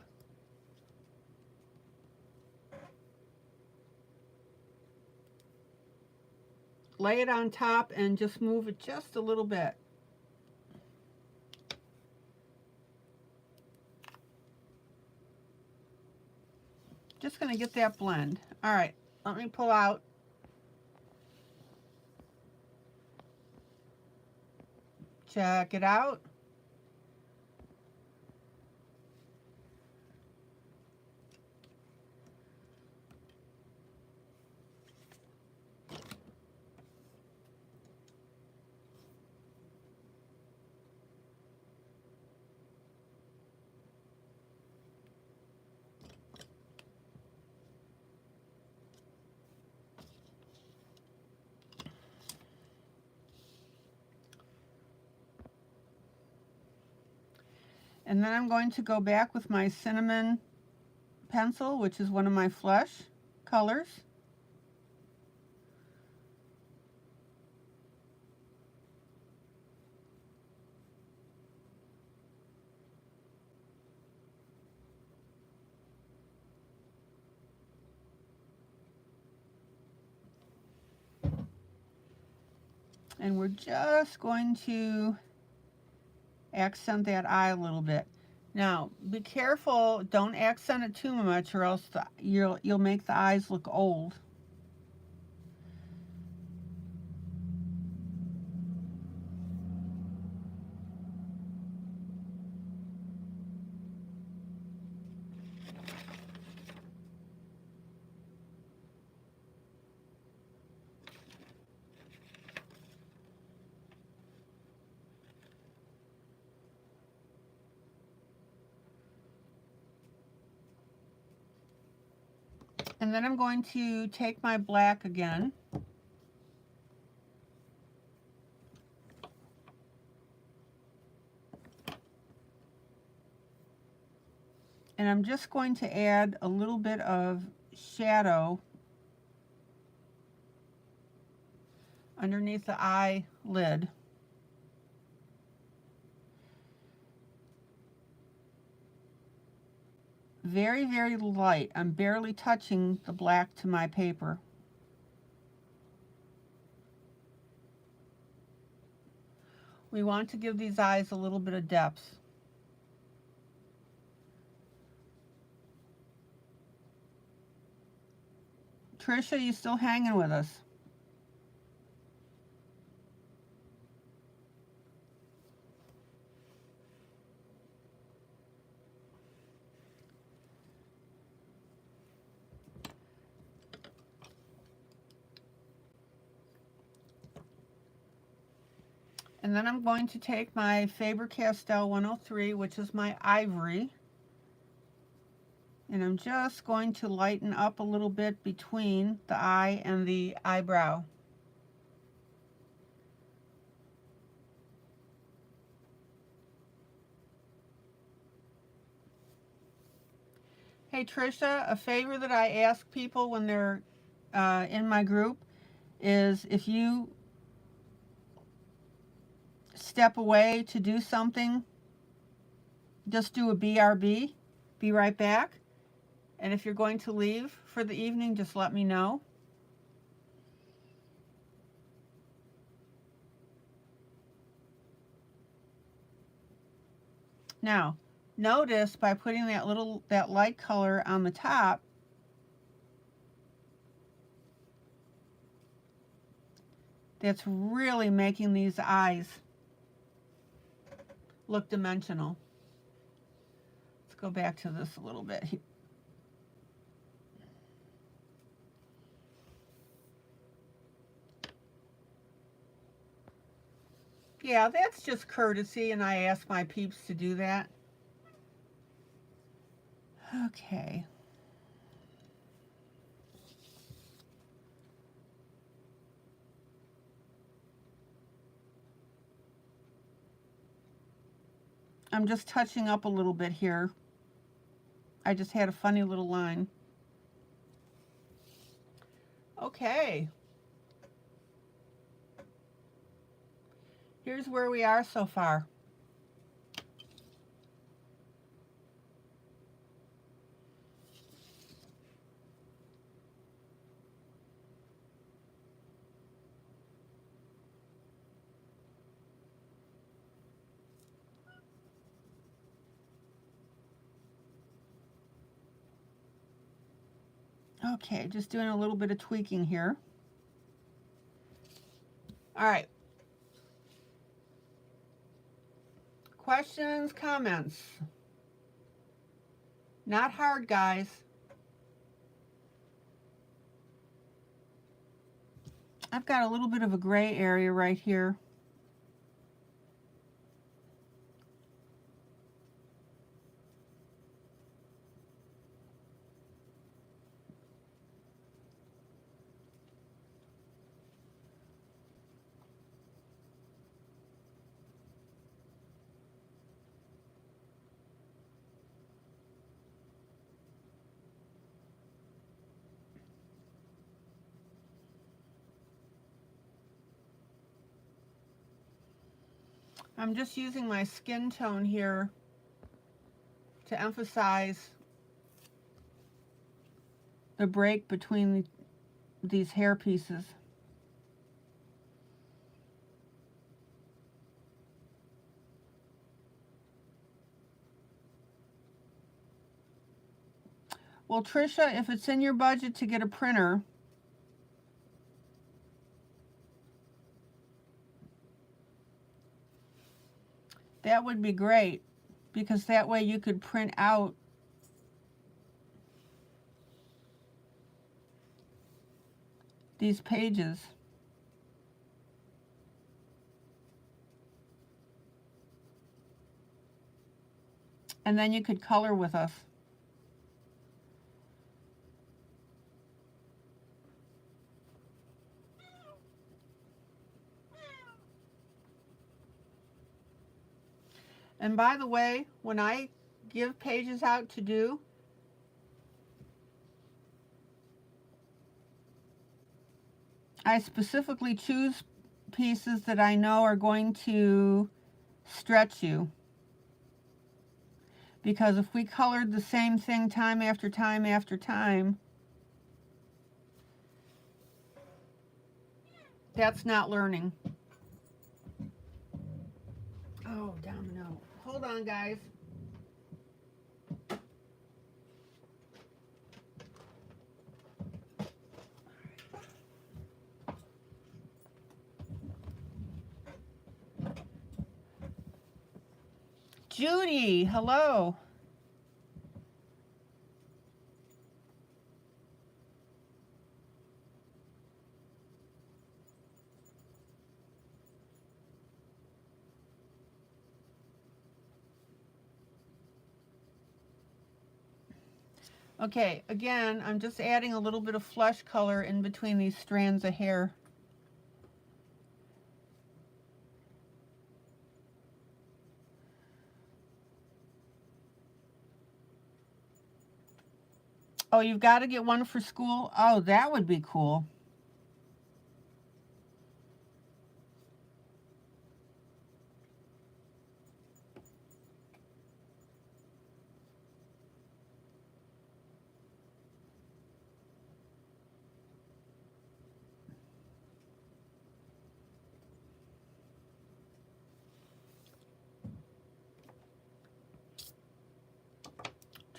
lay it on top and just move it just a little bit. Just going to get that blend. All right, let me pull out. Check it out. And then I'm going to go back with my cinnamon pencil, which is one of my flesh colors. And we're just going to accent that eye a little bit. Now, be careful, don't accent it too much or else you'll make the eyes look old. And then I'm going to take my black again. And I'm just going to add a little bit of shadow underneath the eyelid. Very, very light. I'm barely touching the black to my paper. We want to give these eyes a little bit of depth. Trisha, you still hanging with us? And then I'm going to take my Faber-Castell 103, which is my ivory, and I'm just going to lighten up a little bit between the eye and the eyebrow. Hey Trisha, a favor that I ask people when they're in my group is if you step away to do something, just do a BRB, be right back. And if you're going to leave for the evening, just let me know. Now, notice by putting that light color on the top, that's really making these eyes look dimensional. Let's go back to this a little bit. Yeah, that's just courtesy, and I ask my peeps to do that. Okay. I'm just touching up a little bit here. I just had a funny little line. Okay. Here's where we are so far. Okay, just doing a little bit of tweaking here. All right. Questions, comments? Not hard, guys. I've got a little bit of a gray area right here. I'm just using my skin tone here to emphasize the break between these hair pieces. Well, Trisha, if it's in your budget to get a printer, that would be great, because that way you could print out these pages. And then you could color with us. And by the way, when I give pages out to do, I specifically choose pieces that I know are going to stretch you. Because if we colored the same thing time after time after time, that's not learning. Oh, domino. Hold on, guys. Judy, hello. Okay, again, I'm just adding a little bit of flesh color in between these strands of hair. Oh, you've got to get one for school? Oh, that would be cool.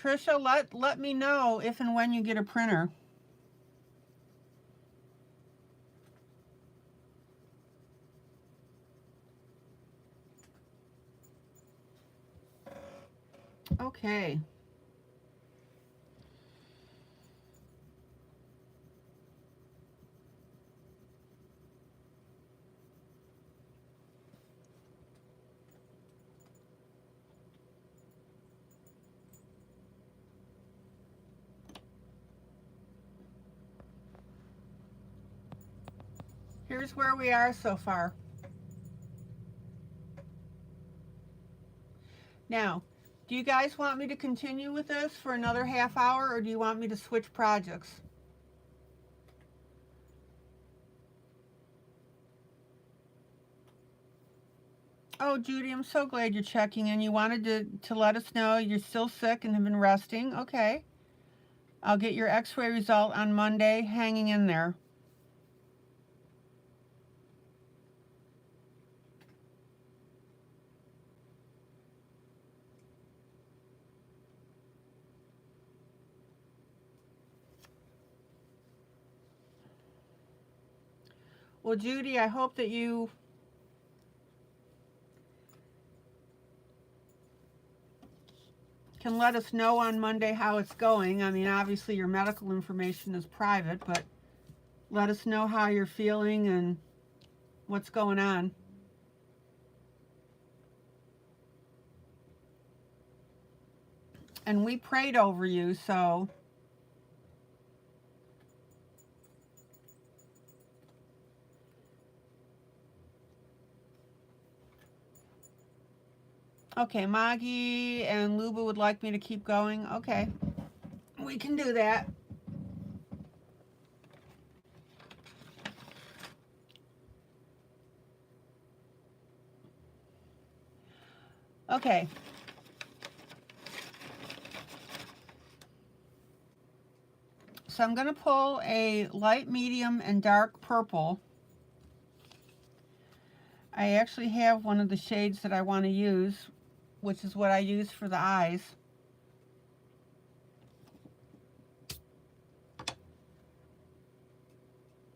Trisha, let me know if and when you get a printer. Okay. Here's where we are so far. Now, do you guys want me to continue with this for another half hour, or do you want me to switch projects? Oh, Judy, I'm so glad you're checking in. You wanted to let us know you're still sick and have been resting. Okay. I'll get your x-ray result on Monday. Hanging in there. Well, Judy, I hope that you can let us know on Monday how it's going. I mean, obviously your medical information is private, but let us know how you're feeling and what's going on. And we prayed over you, so okay, Maggie and Luba would like me to keep going. Okay, we can do that. Okay. So I'm going to pull a light, medium, and dark purple. I actually have one of the shades that I want to use, which is what I use for the eyes.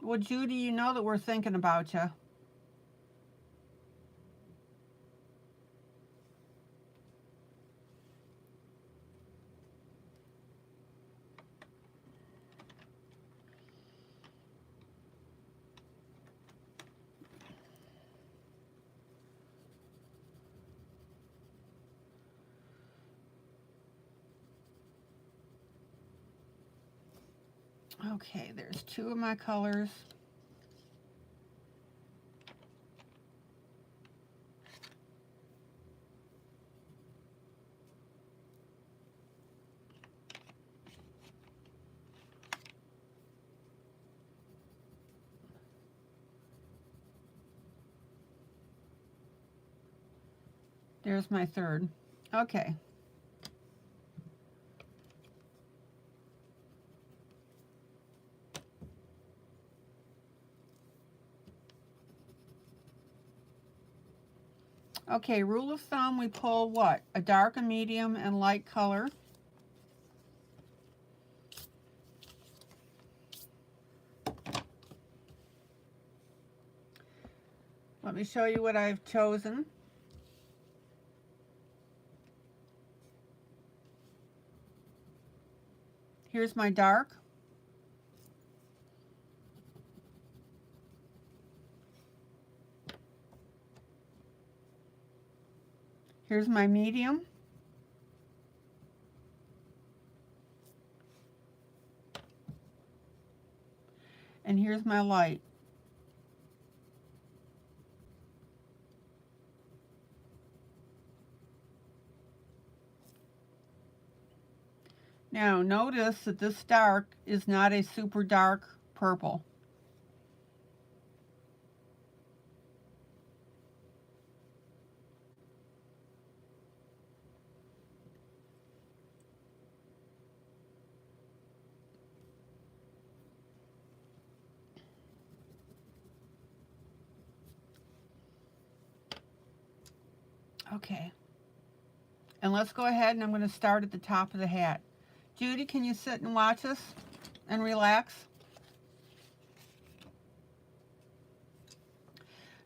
Well, Judy, you know that we're thinking about you. Okay, there's two of my colors. There's my third. Okay. Okay, rule of thumb, we pull what? A dark, a medium, and light color. Let me show you what I've chosen. Here's my dark. Here's my medium. And here's my light. Now notice that this dark is not a super dark purple. Okay. And let's go ahead and I'm going to start at the top of the hat. Judy, can you sit and watch us and relax?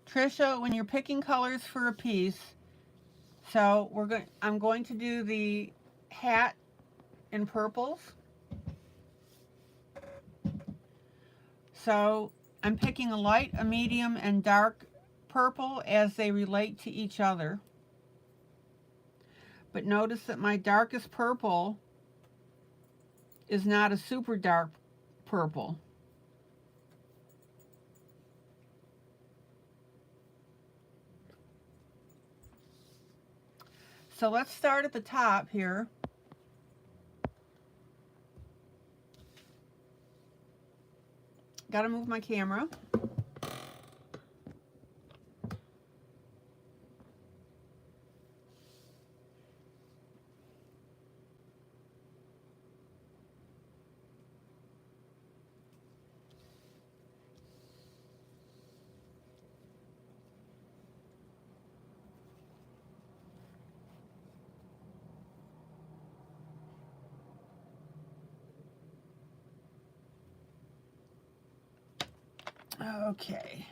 Trisha, when you're picking colors for a piece, so I'm going to do the hat in purples. So I'm picking a light, a medium, and dark purple as they relate to each other. But notice that my darkest purple is not a super dark purple. So let's start at the top here. Got to move my camera. Okay.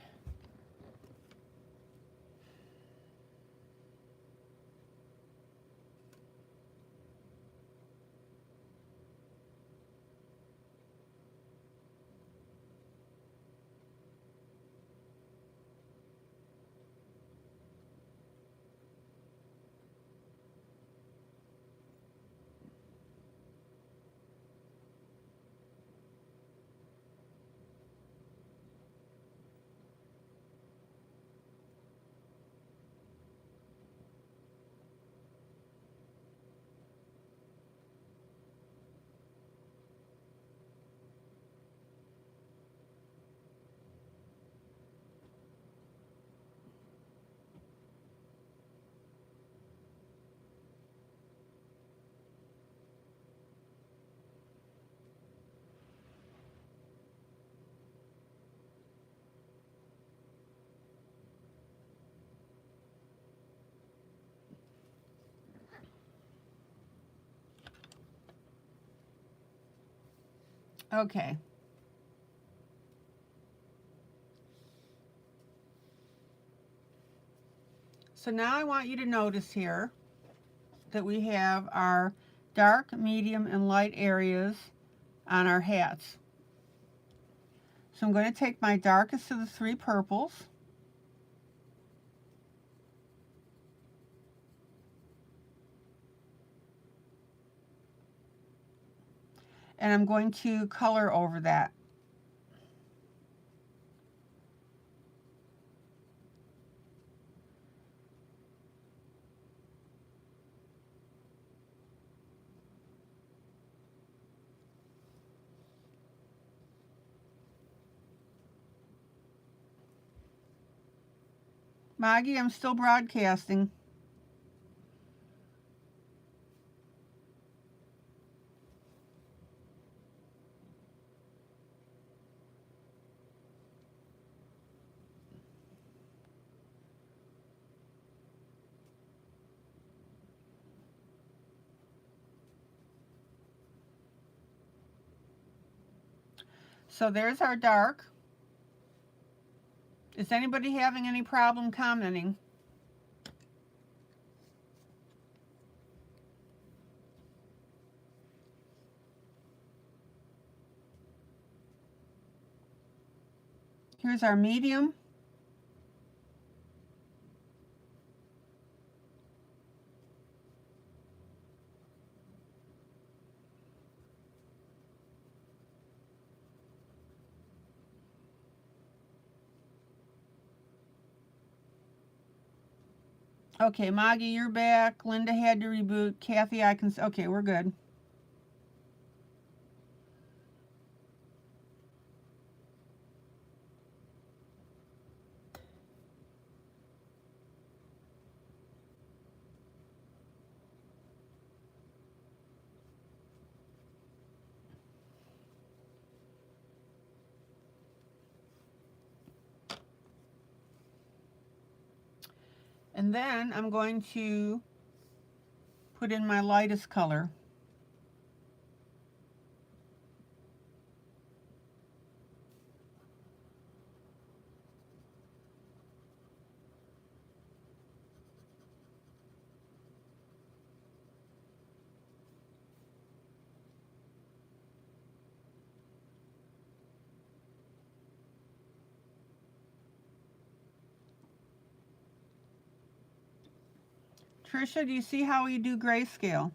Okay. So now I want you to notice here that we have our dark, medium, and light areas on our hats. So I'm going to take my darkest of the three purples, and I'm going to color over that. Maggie, I'm still broadcasting. So there's our dark. Is anybody having any problem commenting? Here's our medium. Okay, Maggie, you're back. Linda had to reboot. Kathy, I can... Okay, we're good. And then I'm going to put in my lightest color. Trisha, do you see how you do grayscale?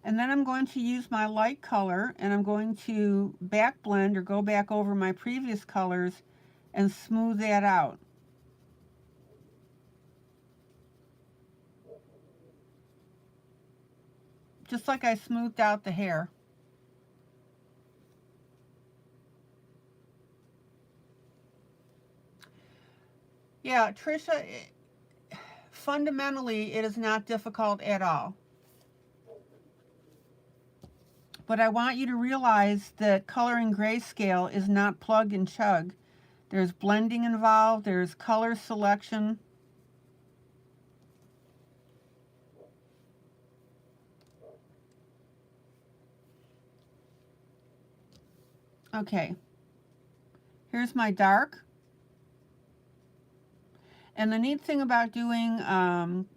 And then I'm going to use my light color and I'm going to back blend or go back over my previous colors and smooth that out. Just like I smoothed out the hair. Yeah, Trisha, fundamentally it is not difficult at all. But I want you to realize that coloring grayscale is not plug and chug. There's blending involved, there's color selection. Okay, here's my dark. And the neat thing about doing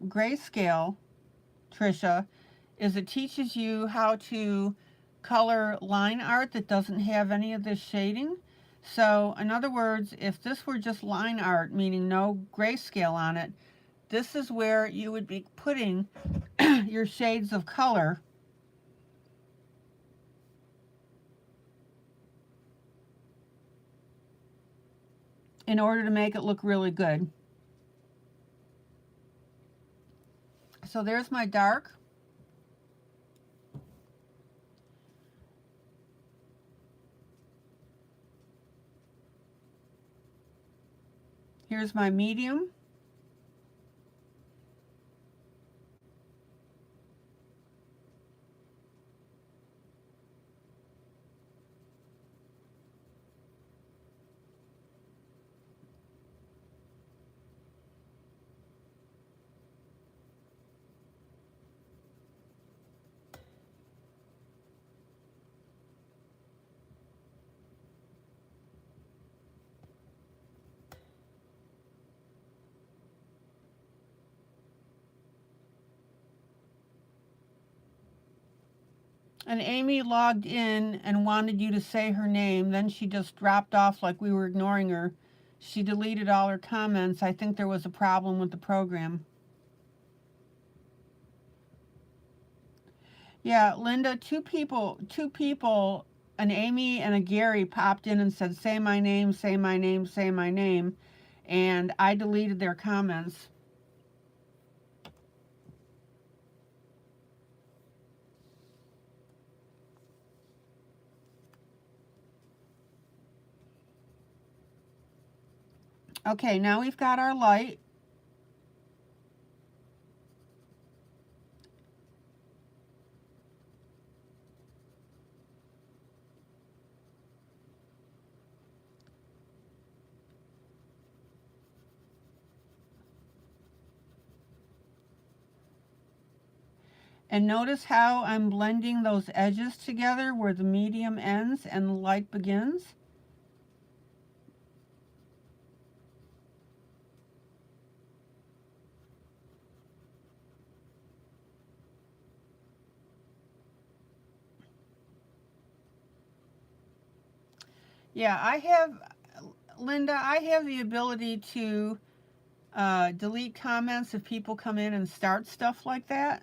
grayscale, Trisha, is it teaches you how to color line art that doesn't have any of this shading. So in other words, if this were just line art, meaning no grayscale on it, this is where you would be putting your shades of color in order to make it look really good. So there's my dark. Here's my medium. And Amy logged in and wanted you to say her name. Then she just dropped off like we were ignoring her. She deleted all her comments. I think there was a problem with the program. Yeah, Linda, two people, an Amy and a Gary popped in and said, say my name, say my name, say my name. And I deleted their comments. Okay, now we've got our light. And notice how I'm blending those edges together where the medium ends and the light begins. Yeah, Linda, I have the ability to delete comments if people come in and start stuff like that.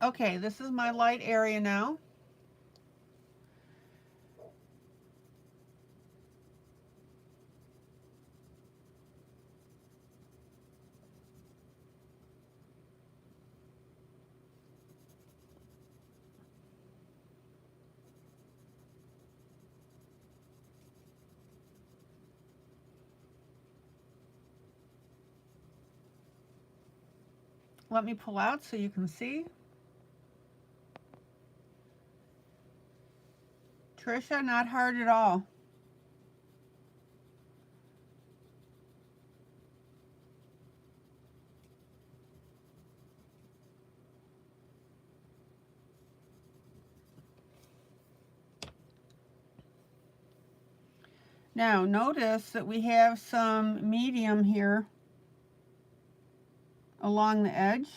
Okay, this is my light area now. Let me pull out so you can see. Trisha, not hard at all. Now notice that we have some medium here along the edge.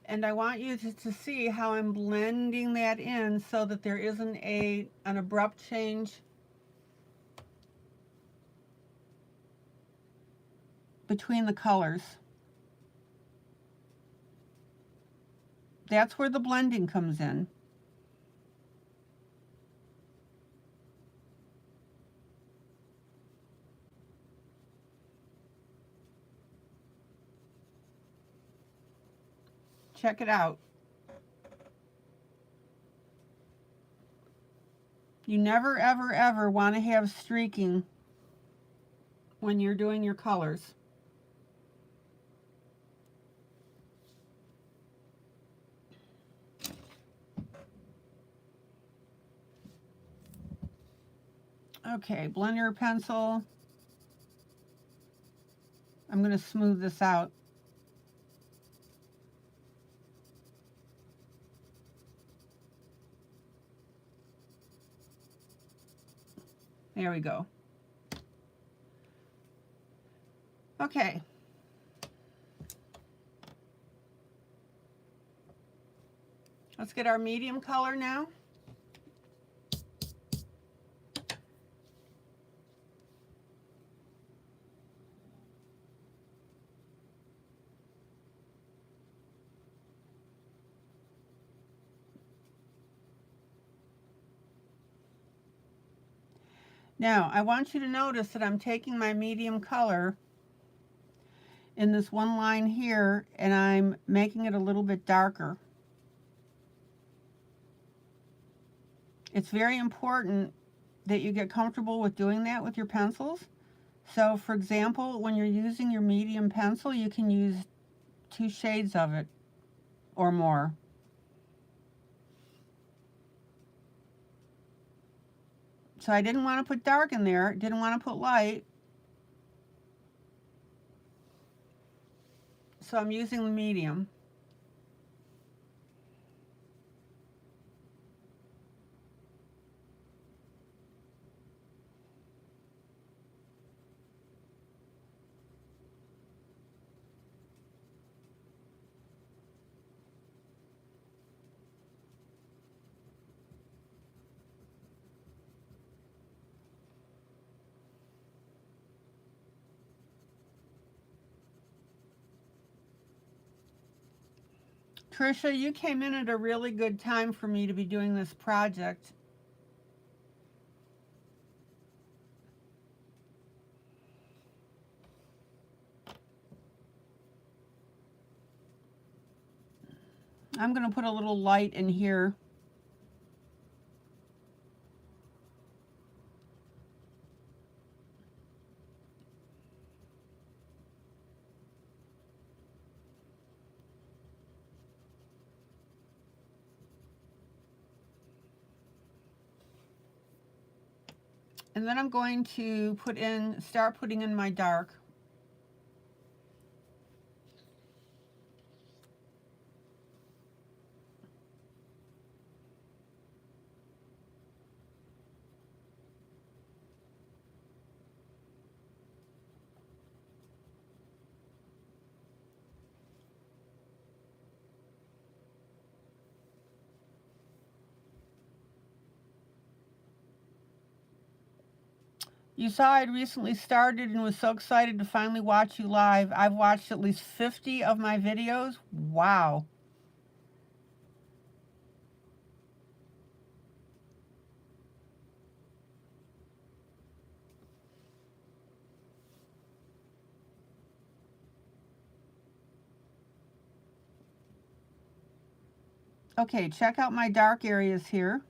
And I want you to see how I'm blending that in so that there isn't an abrupt change between the colors. That's where the blending comes in. Check it out. You never, ever, ever want to have streaking when you're doing your colors. Okay, blender pencil. I'm going to smooth this out. There we go. Okay. Let's get our medium color now. Now, I want you to notice that I'm taking my medium color in this one line here and I'm making it a little bit darker. It's very important that you get comfortable with doing that with your pencils. So, for example, when you're using your medium pencil, you can use 2 shades of it or more. So I didn't want to put dark in there, didn't want to put light. So I'm using the medium. Trisha, you came in at a really good time for me to be doing this project. I'm going to put a little light in here. And then I'm going to start putting in my dark. You saw I'd recently started and was so excited to finally watch you live. I've watched at least 50 of my videos. Wow. Okay, check out my dark areas here.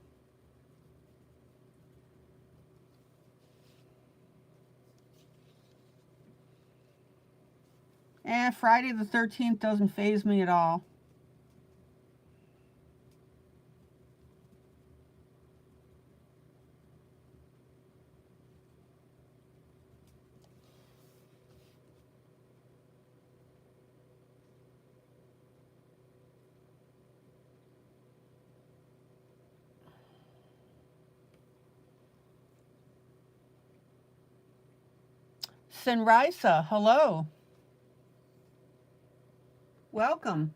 Friday the 13th doesn't faze me at all. Sinrisa, hello. Welcome.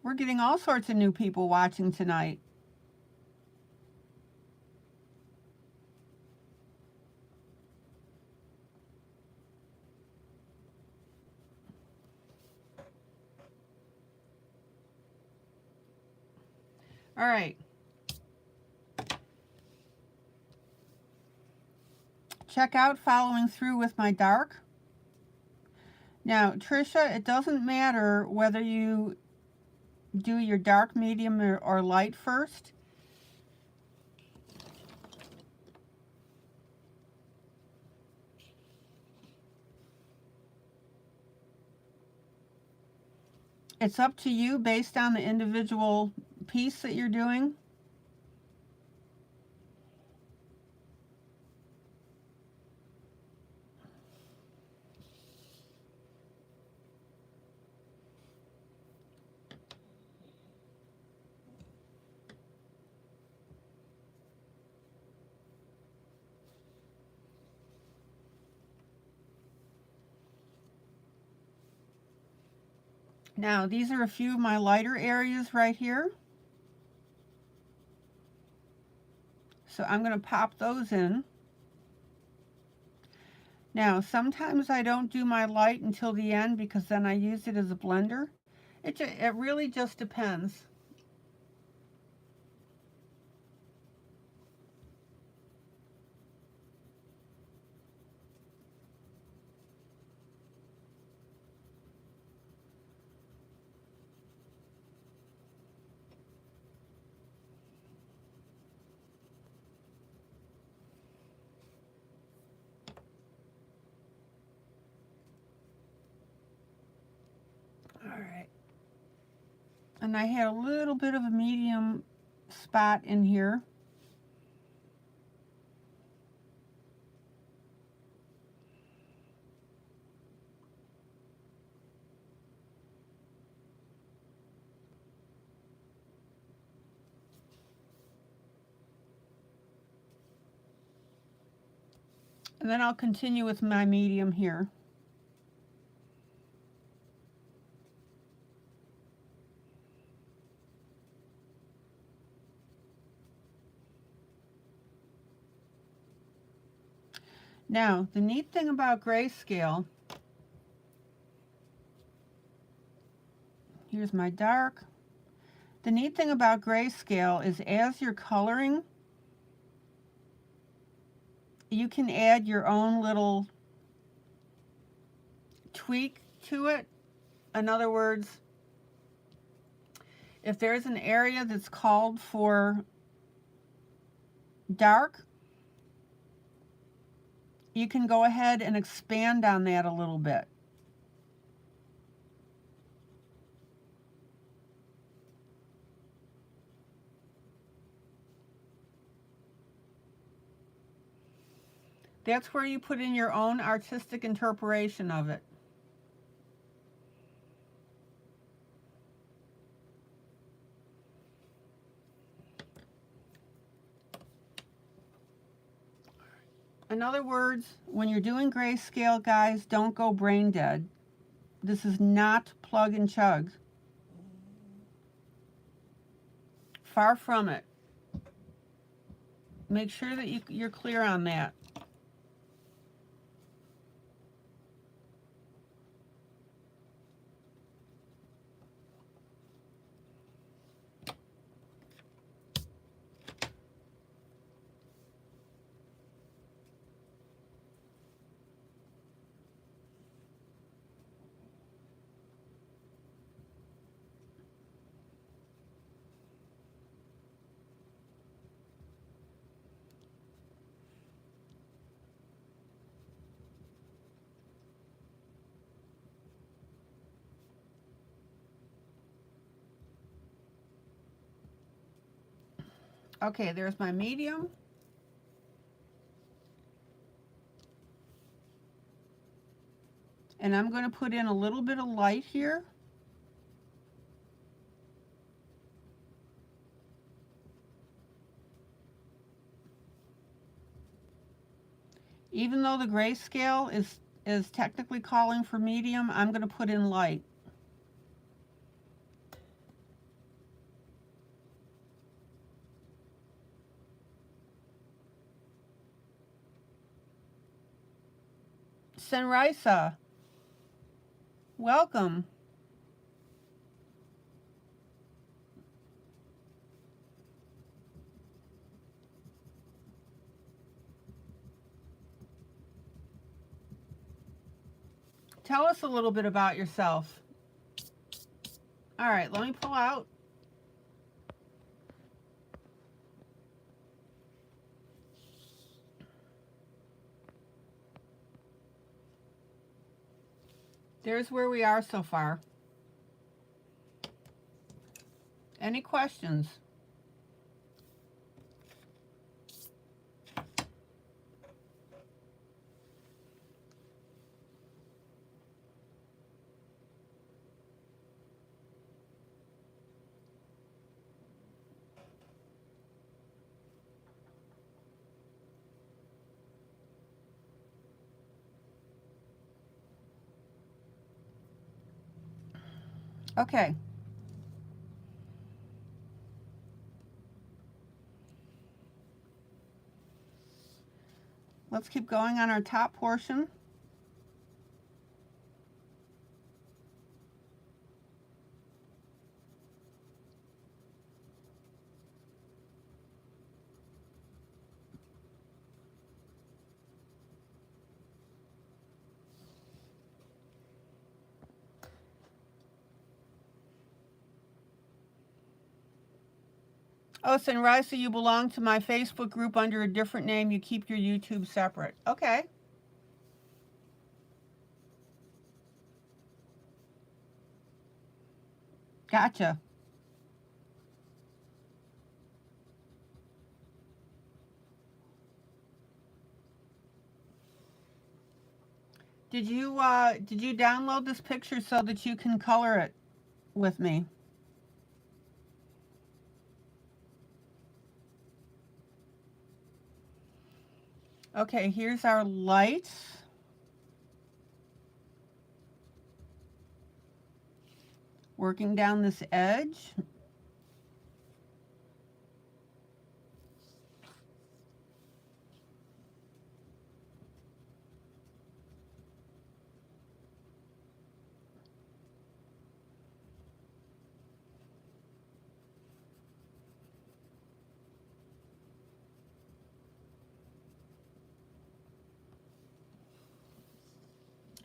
We're getting all sorts of new people watching tonight. All right. Check out following through with my dark. Now, Trisha, it doesn't matter whether you do your dark, medium, or light first. It's up to you based on the individual piece that you're doing. Now, these are a few of my lighter areas right here. So I'm going to pop those in. Now, sometimes I don't do my light until the end because then I use it as a blender. It really just depends. All right. And I had a little bit of a medium spot in here. And then I'll continue with my medium here. Now, the neat thing about grayscale, here's my dark. The neat thing about grayscale is as you're coloring, you can add your own little tweak to it. In other words, if there's an area that's called for dark, you can go ahead and expand on that a little bit. That's where you put in your own artistic interpretation of it. In other words, when you're doing grayscale, guys, don't go brain dead. This is not plug and chug. Far from it. Make sure that you're clear on that. Okay, there's my medium. And I'm going to put in a little bit of light here. Even though the grayscale is technically calling for medium, I'm going to put in light. Senrisa, welcome. Tell us a little bit about yourself. All right, let me pull out. There's where we are so far. Any questions? Okay. Let's keep going on our top portion. Oh, Senrisa, you belong to my Facebook group under a different name. You keep your YouTube separate. Okay. Gotcha. Did you download this picture so that you can color it with me? Okay, here's our lights. Working down this edge.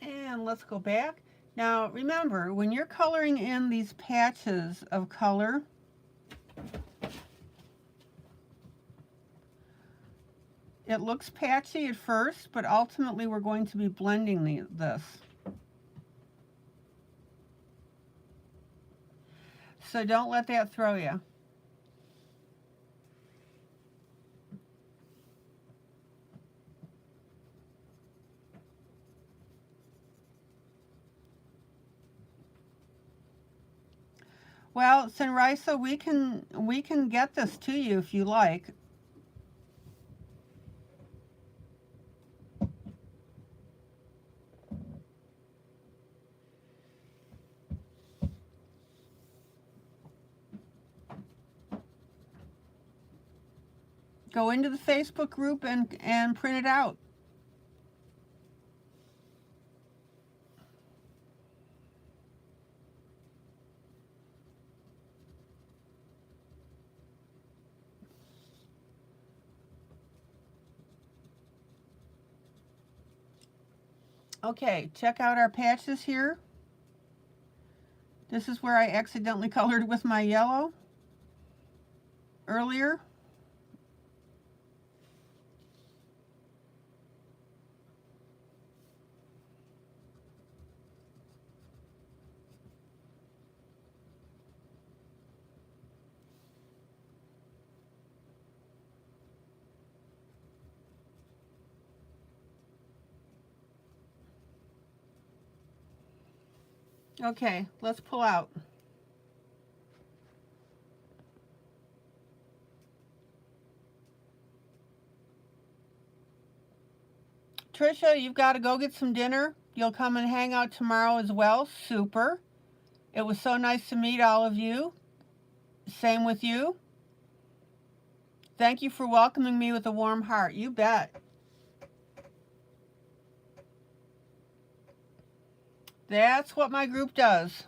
And let's go back. Now remember, when you're coloring in these patches of color, it looks patchy at first, but ultimately we're going to be blending this. So don't let that throw you. Well, Senrisa, we can get this to you if you like. Go into the Facebook group and print it out. Okay, check out our patches here. This is where I accidentally colored with my yellow earlier. Okay, let's pull out. Trisha, you've got to go get some dinner. You'll come and hang out tomorrow as well. Super. It was so nice to meet all of you. Same with you. Thank you for welcoming me with a warm heart. You bet. That's what my group does.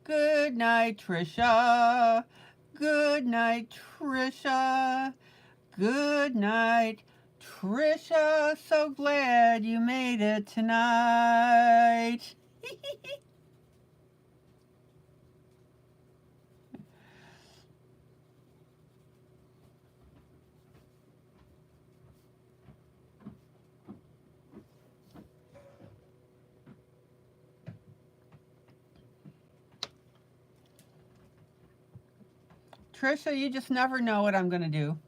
Good night, Trisha. Good night, Trisha. Good night, Trisha. So glad you made it tonight. Trisha, you just never know what I'm going to do.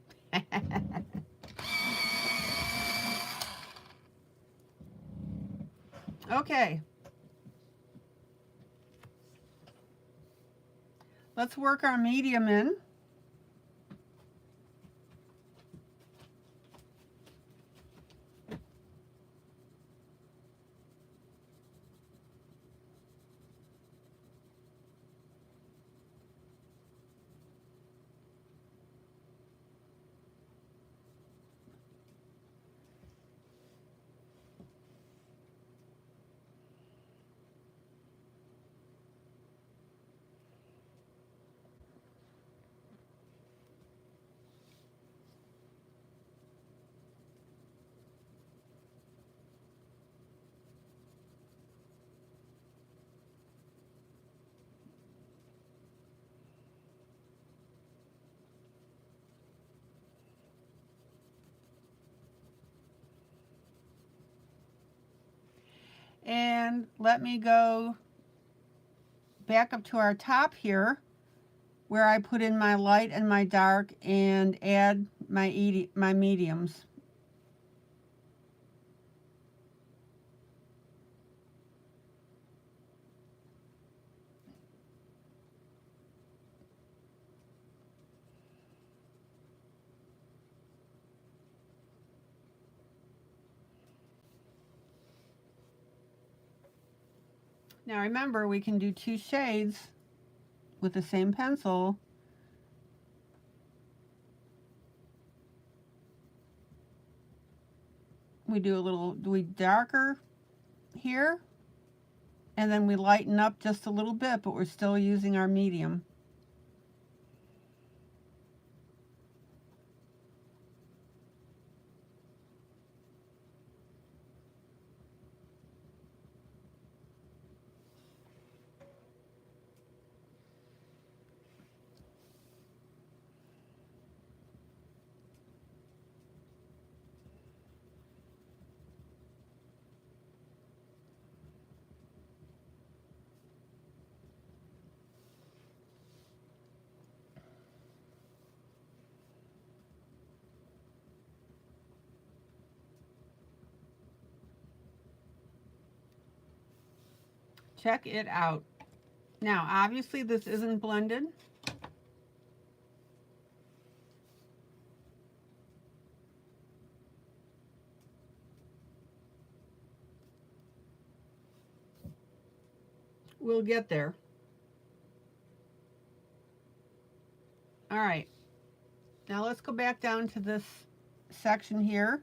Okay. Let's work our medium in. And let me go back up to our top here where I put in my light and my dark and add my mediums. Now remember, we can do 2 shades with the same pencil. We do we darker here, and then we lighten up just a little bit, but we're still using our medium. Check it out. Now, obviously this isn't blended. We'll get there. All right. Now let's go back down to this section here.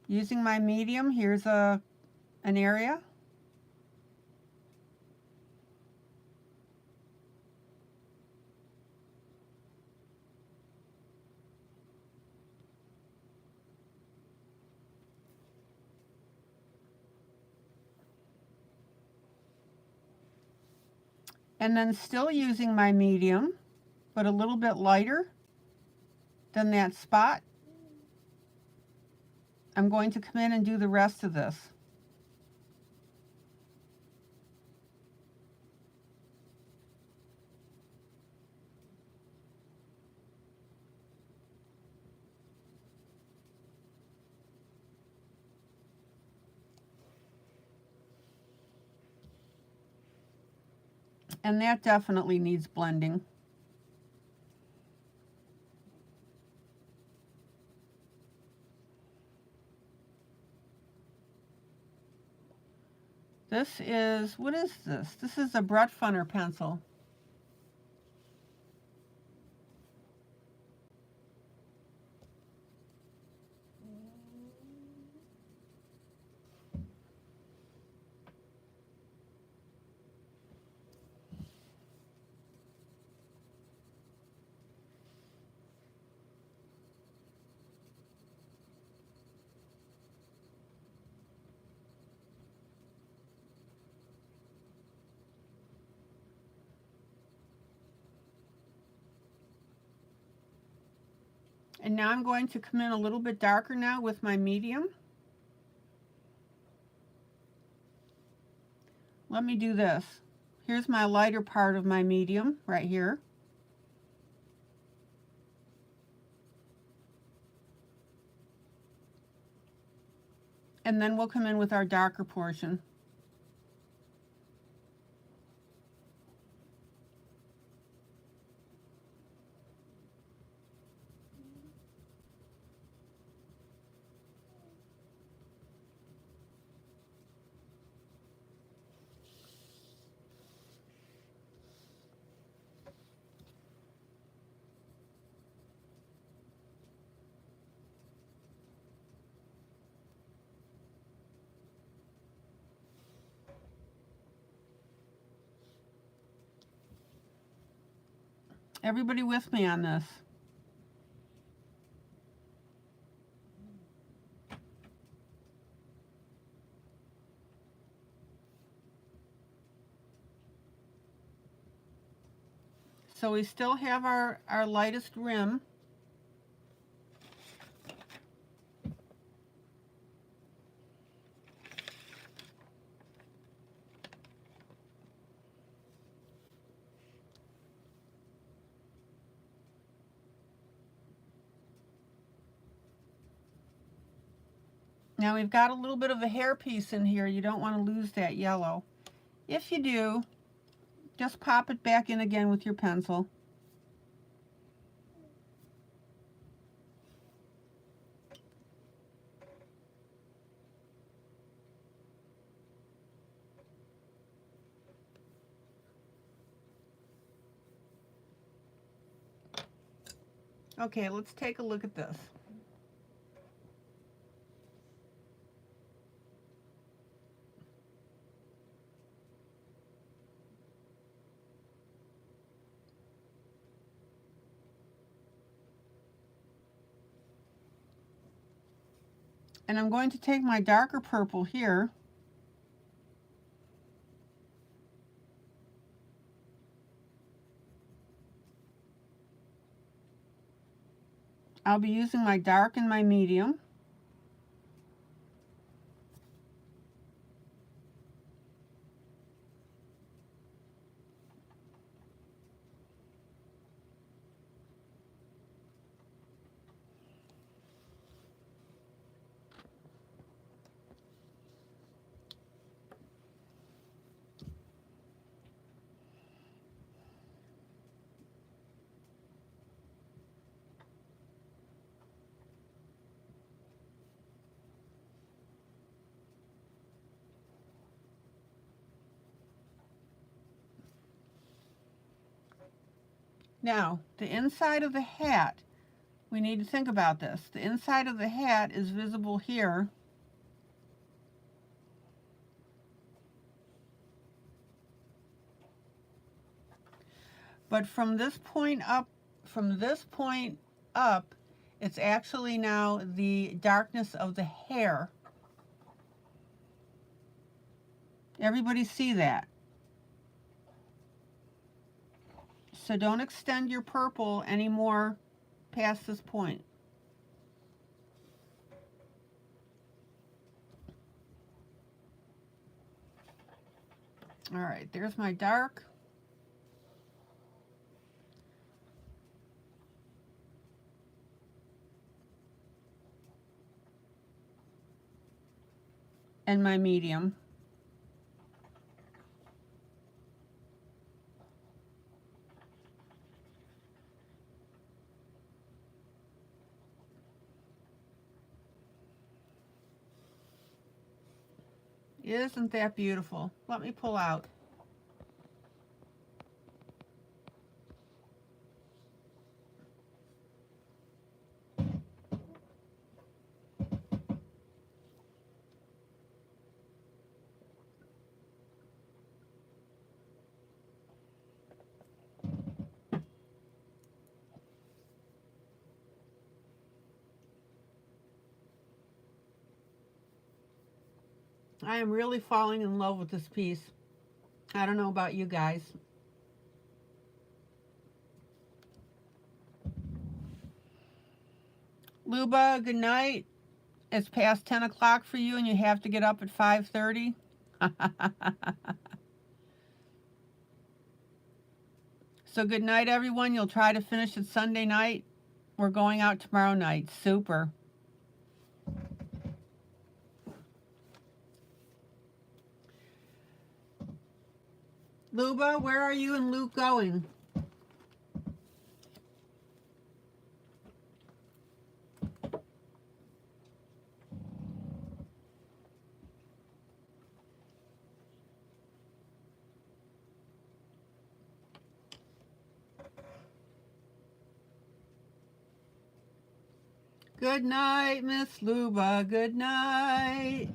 Using my medium, here's an area. And then still using my medium, but a little bit lighter than that spot, I'm going to come in and do the rest of this. And that definitely needs blending. This is, what is this? This is a Brett Funner pencil. And now I'm going to come in a little bit darker now with my medium. Let me do this. Here's my lighter part of my medium right here. And then we'll come in with our darker portion. Everybody with me on this? So we still have our lightest rim. Now we've got a little bit of a hair piece in here. You don't want to lose that yellow. If you do, just pop it back in again with your pencil. Okay, let's take a look at this. And I'm going to take my darker purple here. I'll be using my dark and my medium. Now, the inside of the hat, we need to think about this. The inside of the hat is visible here. But from this point up, it's actually now the darkness of the hair. Everybody see that? So don't extend your purple anymore past this point. All right, there's my dark. And my medium. Isn't that beautiful? Let me pull out. I am really falling in love with this piece. I don't know about you guys. Luba, good night. It's past 10 o'clock for you and you have to get up at 5:30. So good night, everyone. You'll try to finish it Sunday night. We're going out tomorrow night. Super. Luba, where are you and Luke going? Good night, Miss Luba. Good night.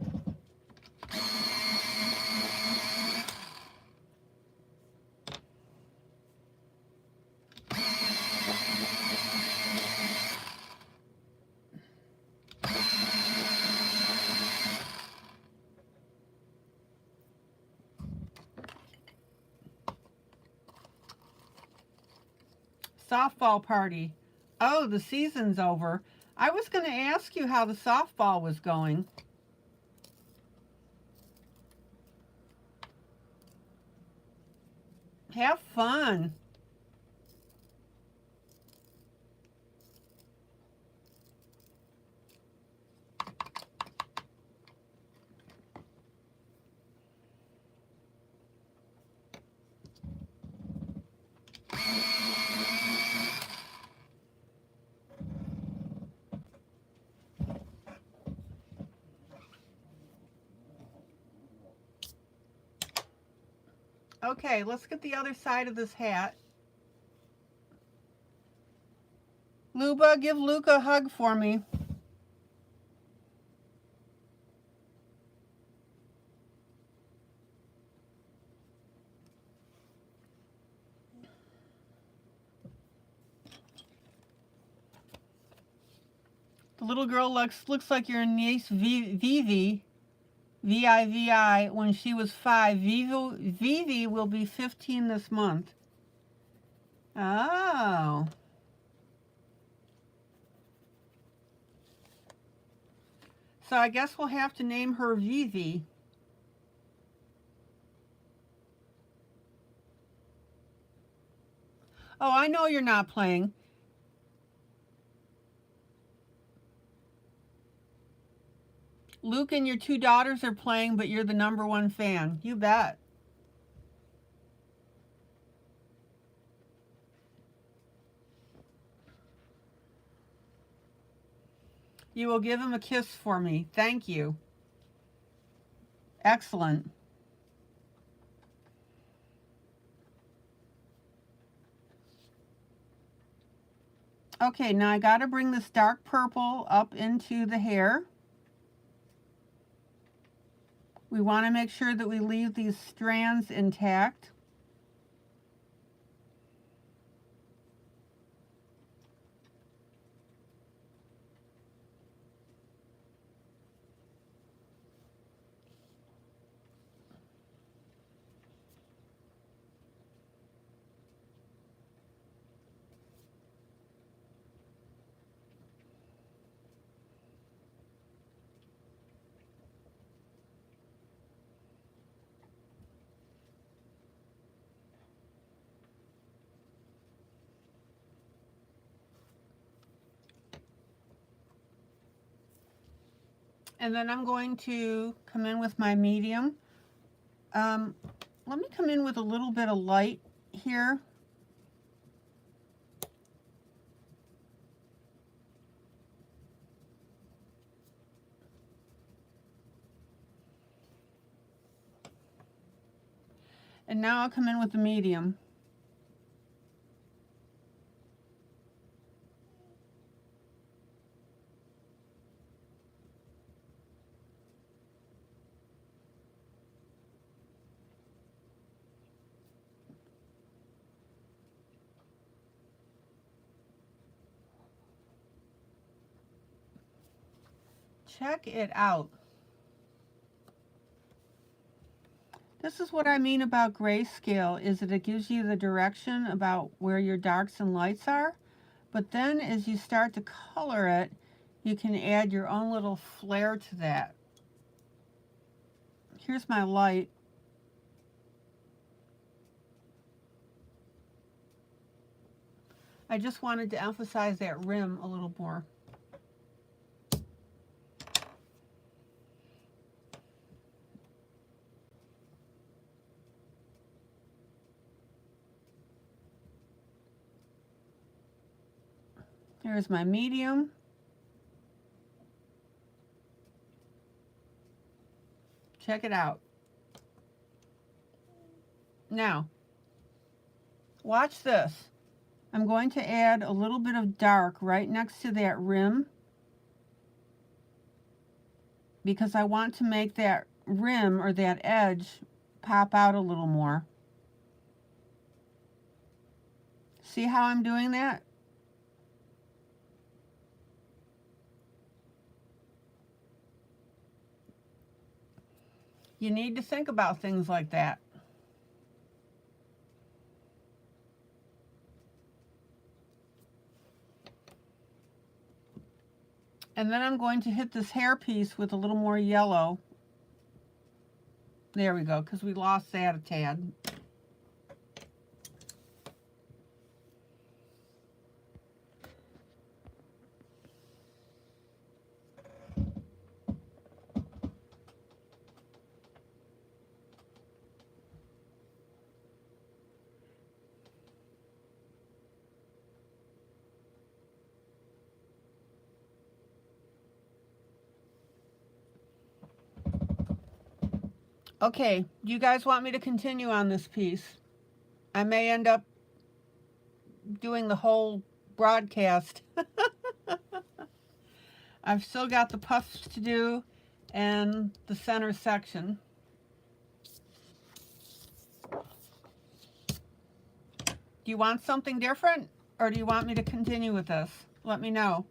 Softball party. Oh, the season's over. I was going to ask you how the softball was going. Have fun. Okay, let's get the other side of this hat. Luba, give Luke a hug for me. The little girl looks like your niece Vivi, V-I-V-I, when she was 5. Vivi will be 15 this month. Oh. So I guess we'll have to name her Vivi. Oh, I know you're not playing. Luke and your 2 daughters are playing, but you're the #1 fan. You bet. You will give him a kiss for me. Thank you. Excellent. Okay, now I got to bring this dark purple up into the hair. We want to make sure that we leave these strands intact. And then I'm going to come in with my medium. Let me come in with a little bit of light here. And now I'll come in with the medium. Check it out. This is what I mean about grayscale, is that it gives you the direction about where your darks and lights are. But then as you start to color it, you can add your own little flair to that. Here's my light. I just wanted to emphasize that rim a little more. Here's my medium. Check it out. Now, watch this. I'm going to add a little bit of dark right next to that rim because I want to make that rim or that edge pop out a little more. See how I'm doing that? You need to think about things like that. And then I'm going to hit this hairpiece with a little more yellow. There we go, because we lost that a tad. Okay, do you guys want me to continue on this piece? I may end up doing the whole broadcast. I've still got the puffs to do and the center section. Do you want something different, or do you want me to continue with this? Let me know.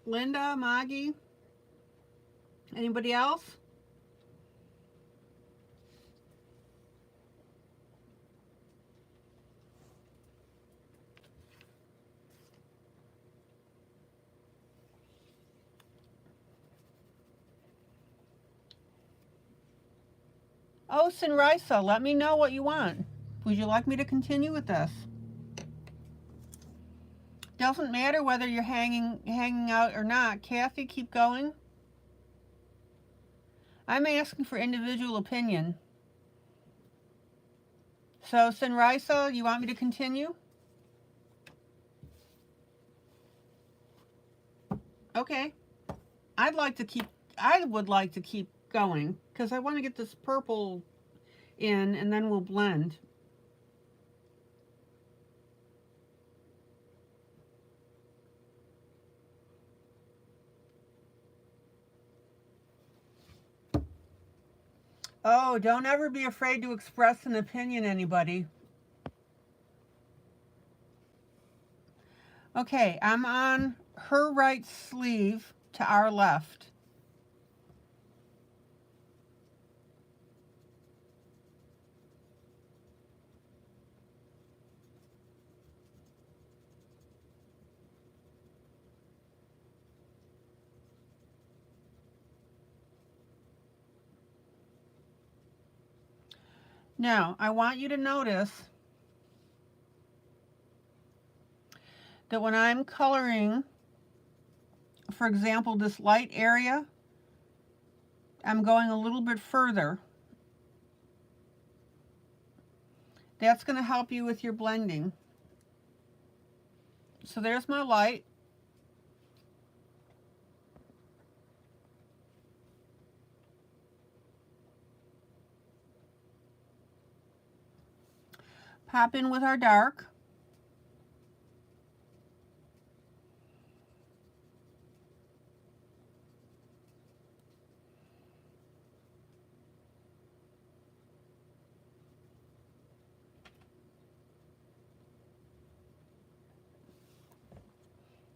Linda, Maggie, anybody else? Oh, Sinrisa, let me know what you want. Would you like me to continue with this? Doesn't matter whether you're hanging out or not. Kathy, keep going. I'm asking for individual opinion. So, Sinrisa, you want me to continue? Okay. I would like to keep going because I want to get this purple in and then we'll blend. Oh, don't ever be afraid to express an opinion, anybody. Okay, I'm on her right sleeve to our left. Now, I want you to notice that when I'm coloring, for example, this light area, I'm going a little bit further. That's going to help you with your blending. So there's my light. Pop in with our dark.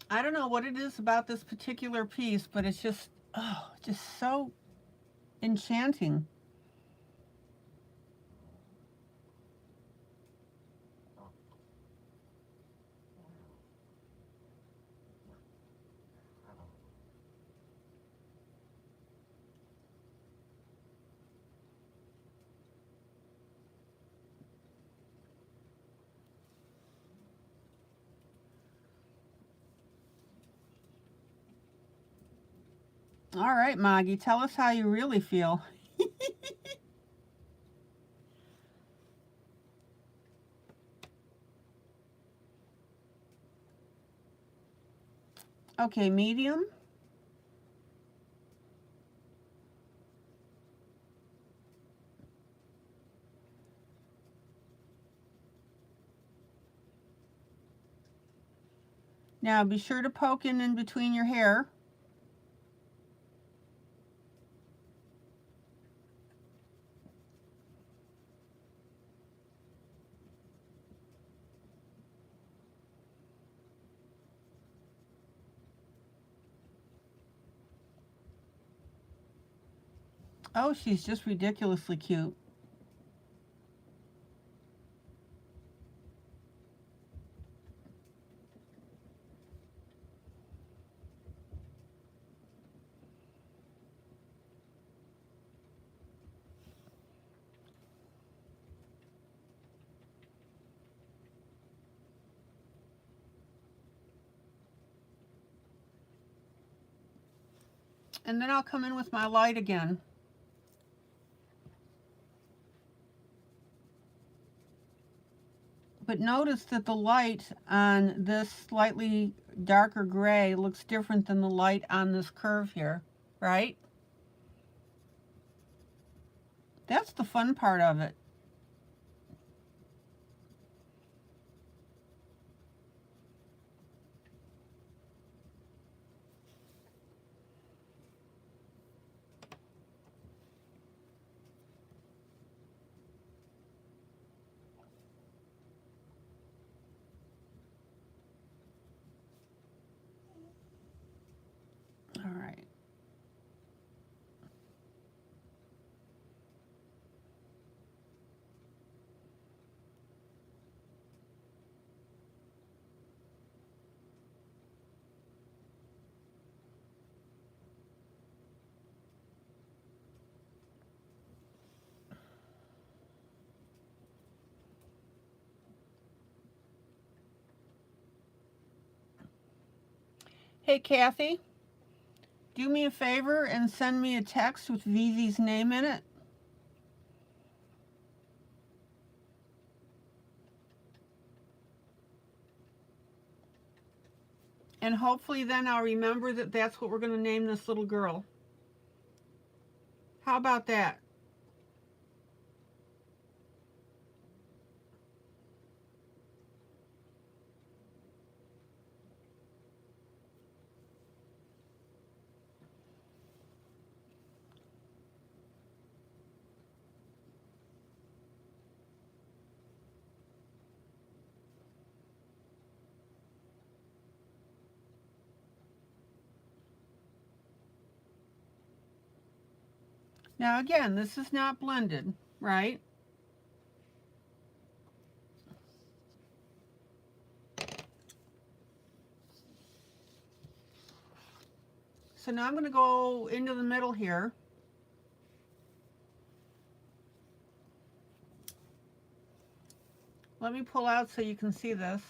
I don't know what it is about this particular piece, but it's just, oh, just so enchanting. All right, Moggy, tell us how you really feel. Okay, medium. Now be sure to poke in between your hair. Oh, she's just ridiculously cute. And then I'll come in with my light again. But notice that the light on this slightly darker gray looks different than the light on this curve here, right? That's the fun part of it. All right. Hey, Kathy, do me a favor and send me a text with VZ's name in it. And hopefully then I'll remember that that's what we're going to name this little girl. How about that? Now again, this is not blended, right? So now I'm going to go into the middle here. Let me pull out so you can see this.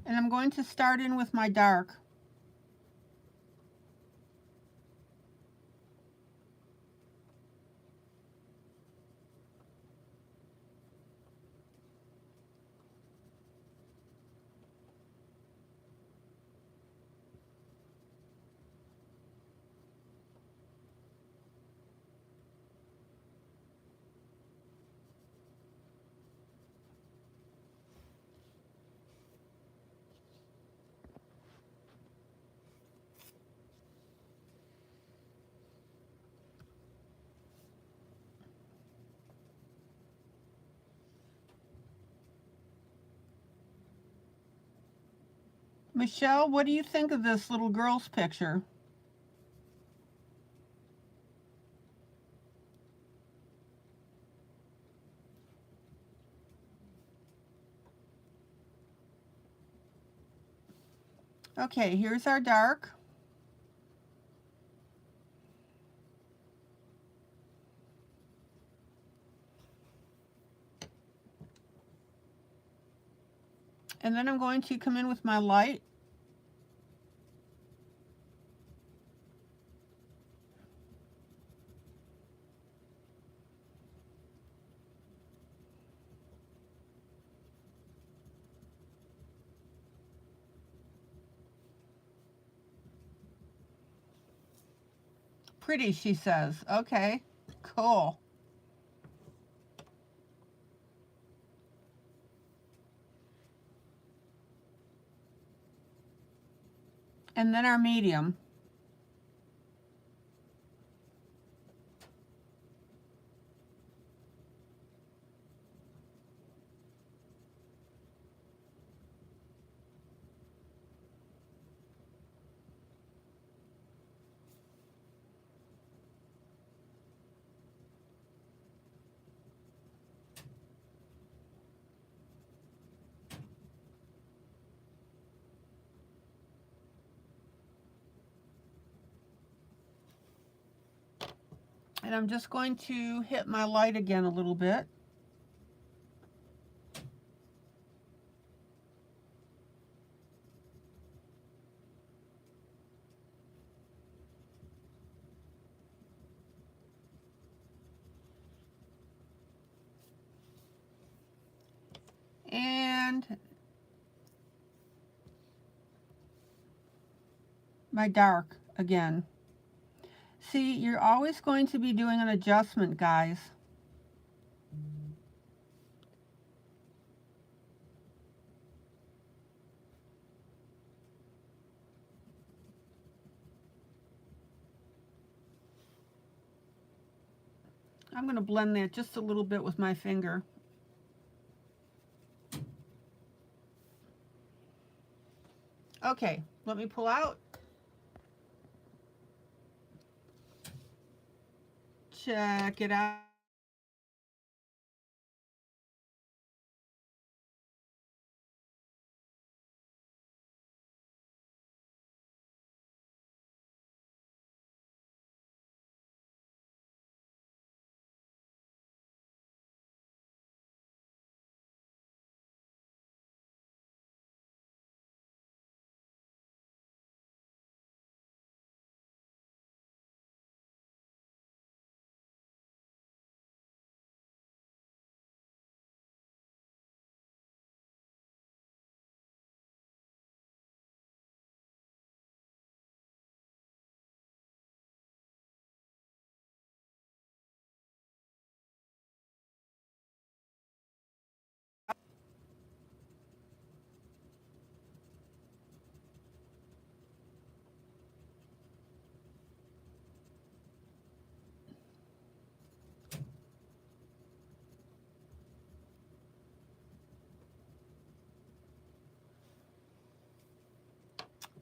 And I'm going to start in with my dark. Michelle, what do you think of this little girl's picture? Okay, here's our dark. And then I'm going to come in with my light. Pretty, she says. Okay, cool. And then our medium. And I'm just going to hit my light again a little bit. And my dark again. See, you're always going to be doing an adjustment, guys. I'm going to blend that just a little bit with my finger. Okay, let me pull out. Check it out.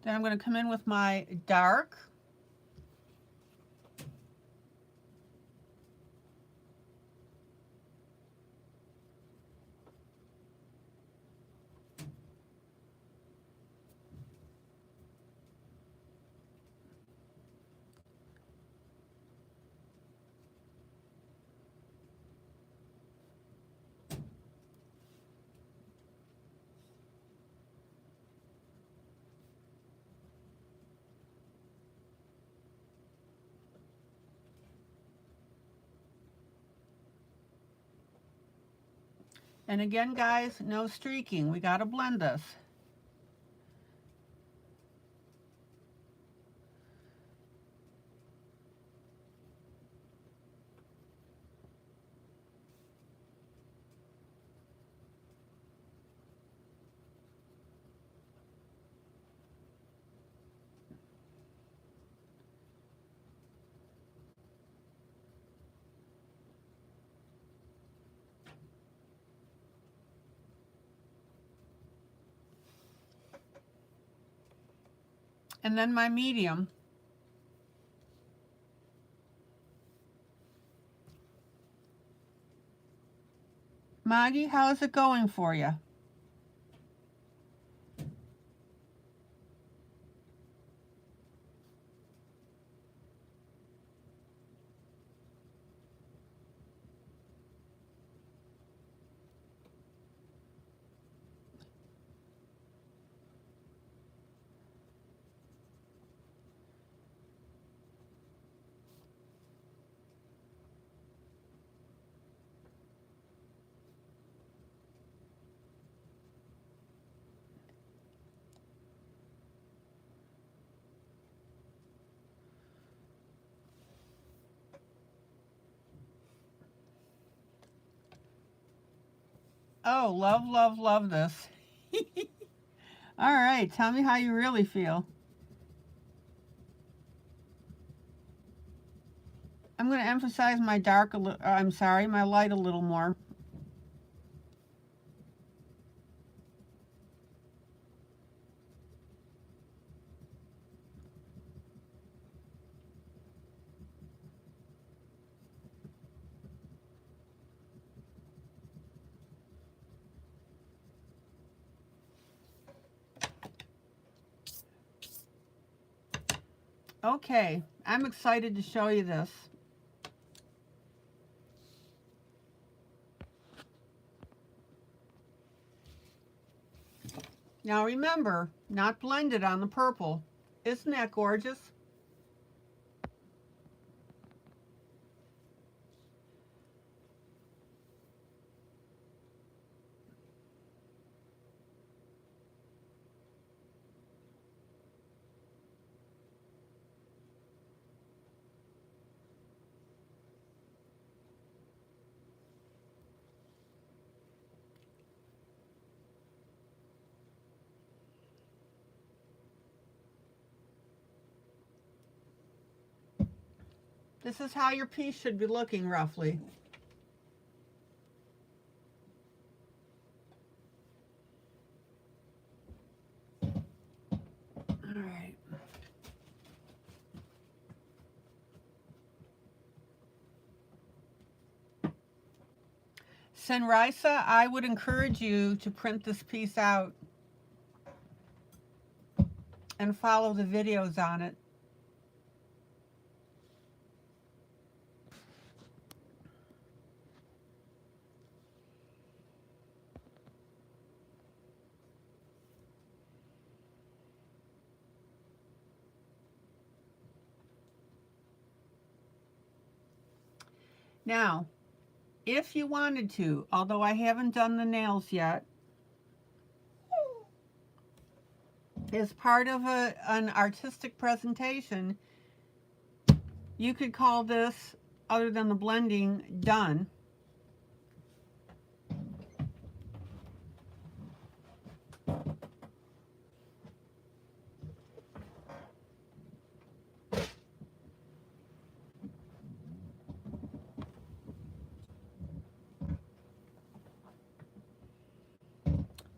Then I'm going to come in with my dark. And again, guys, no streaking. We got to blend this. And then my medium. Maggie, how's it going for you? Oh, love, love, love this. All right, tell me how you really feel. I'm going to emphasize my dark, my light a little more. Okay, I'm excited to show you this. Now remember, not blended on the purple. Isn't that gorgeous? This is how your piece should be looking roughly. All right. Senrisa, I would encourage you to print this piece out and follow the videos on it. Now, if you wanted to, although I haven't done the nails yet, as part of an artistic presentation, you could call this, other than the blending, done.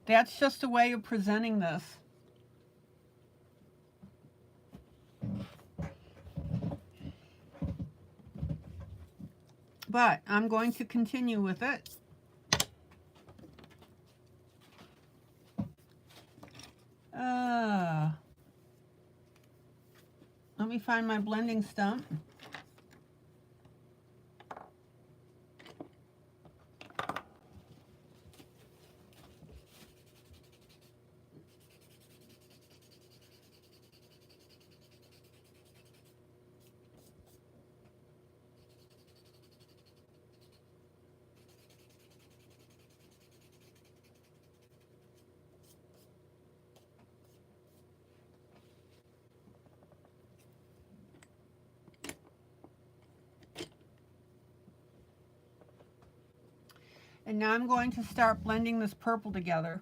That's just a way of presenting this. But I'm going to continue with it. Let me find my blending stump. And now I'm going to start blending this purple together.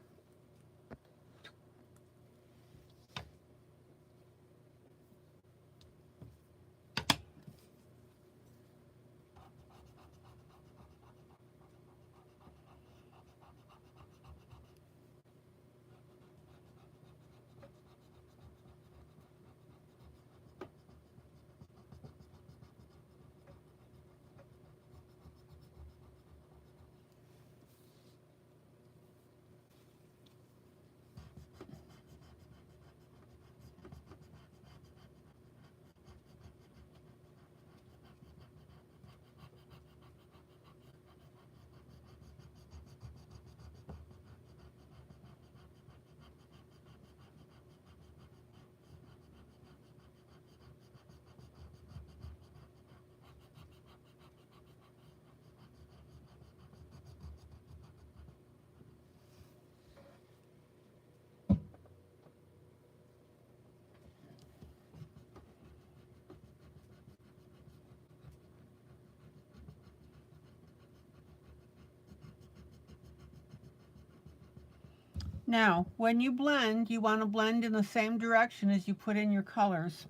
Now, when you blend, you want to blend in the same direction as you put in your colors.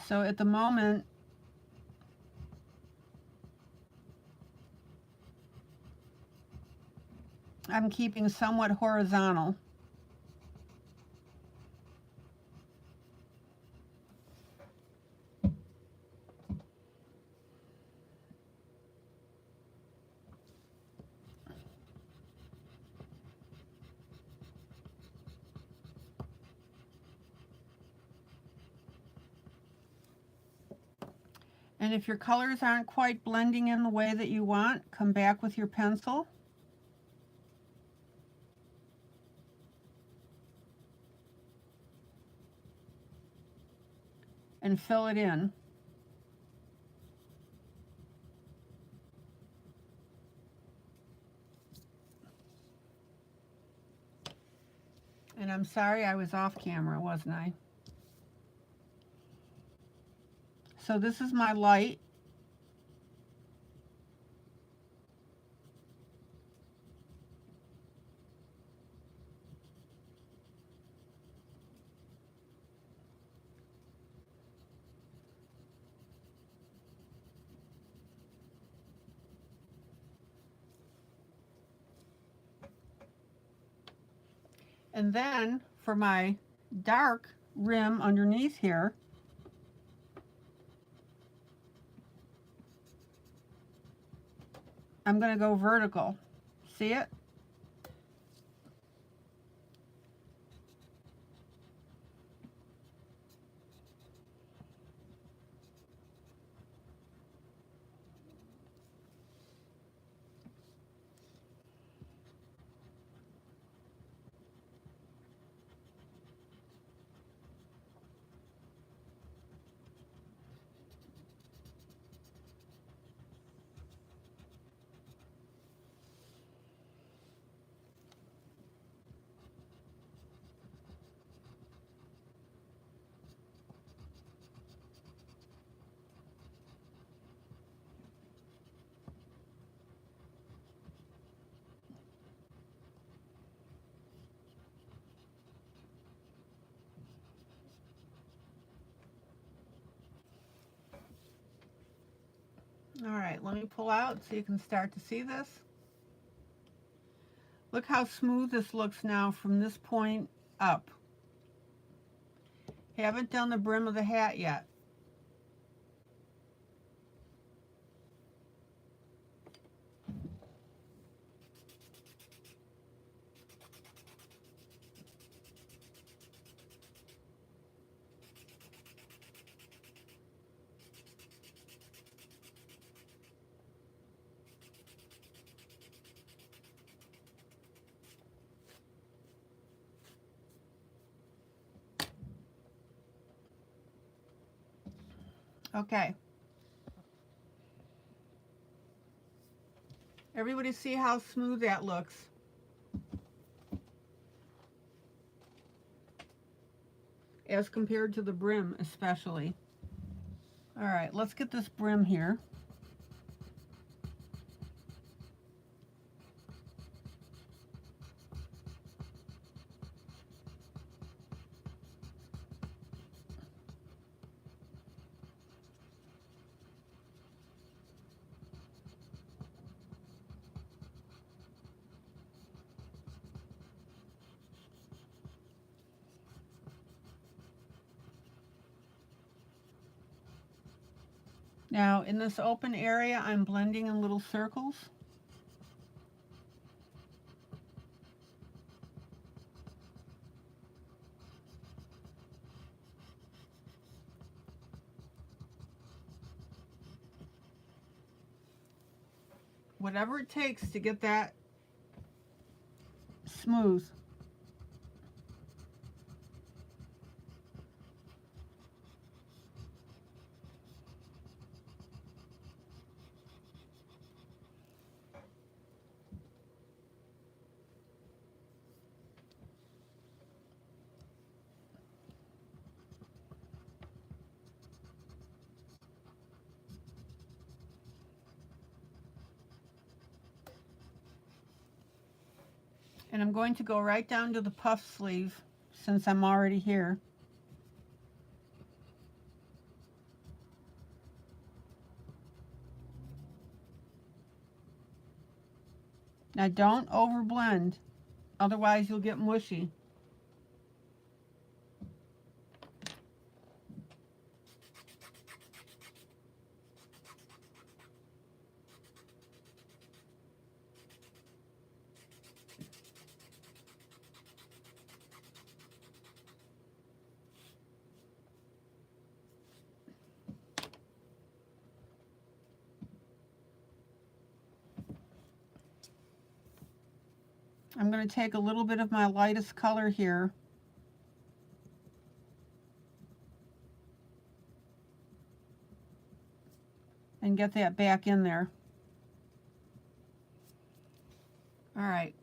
So at the moment, I'm keeping somewhat horizontal. And if your colors aren't quite blending in the way that you want, come back with your pencil and fill it in. And I'm sorry I was off camera, wasn't I? So this is my light. And then for my dark rim underneath here, I'm going to go vertical. See it? All right, let me pull out so you can start to see this. Look how smooth this looks now from this point up. Haven't done the brim of the hat yet. Okay. Everybody see how smooth that looks? As compared to the brim especially. All right, let's get this brim here. Now in this open area, I'm blending in little circles. Whatever it takes to get that smooth. And I'm going to go right down to the puff sleeve since I'm already here. Now don't overblend, otherwise you'll get mushy. I'm going to take a little bit of my lightest color here and get that back in there. All right.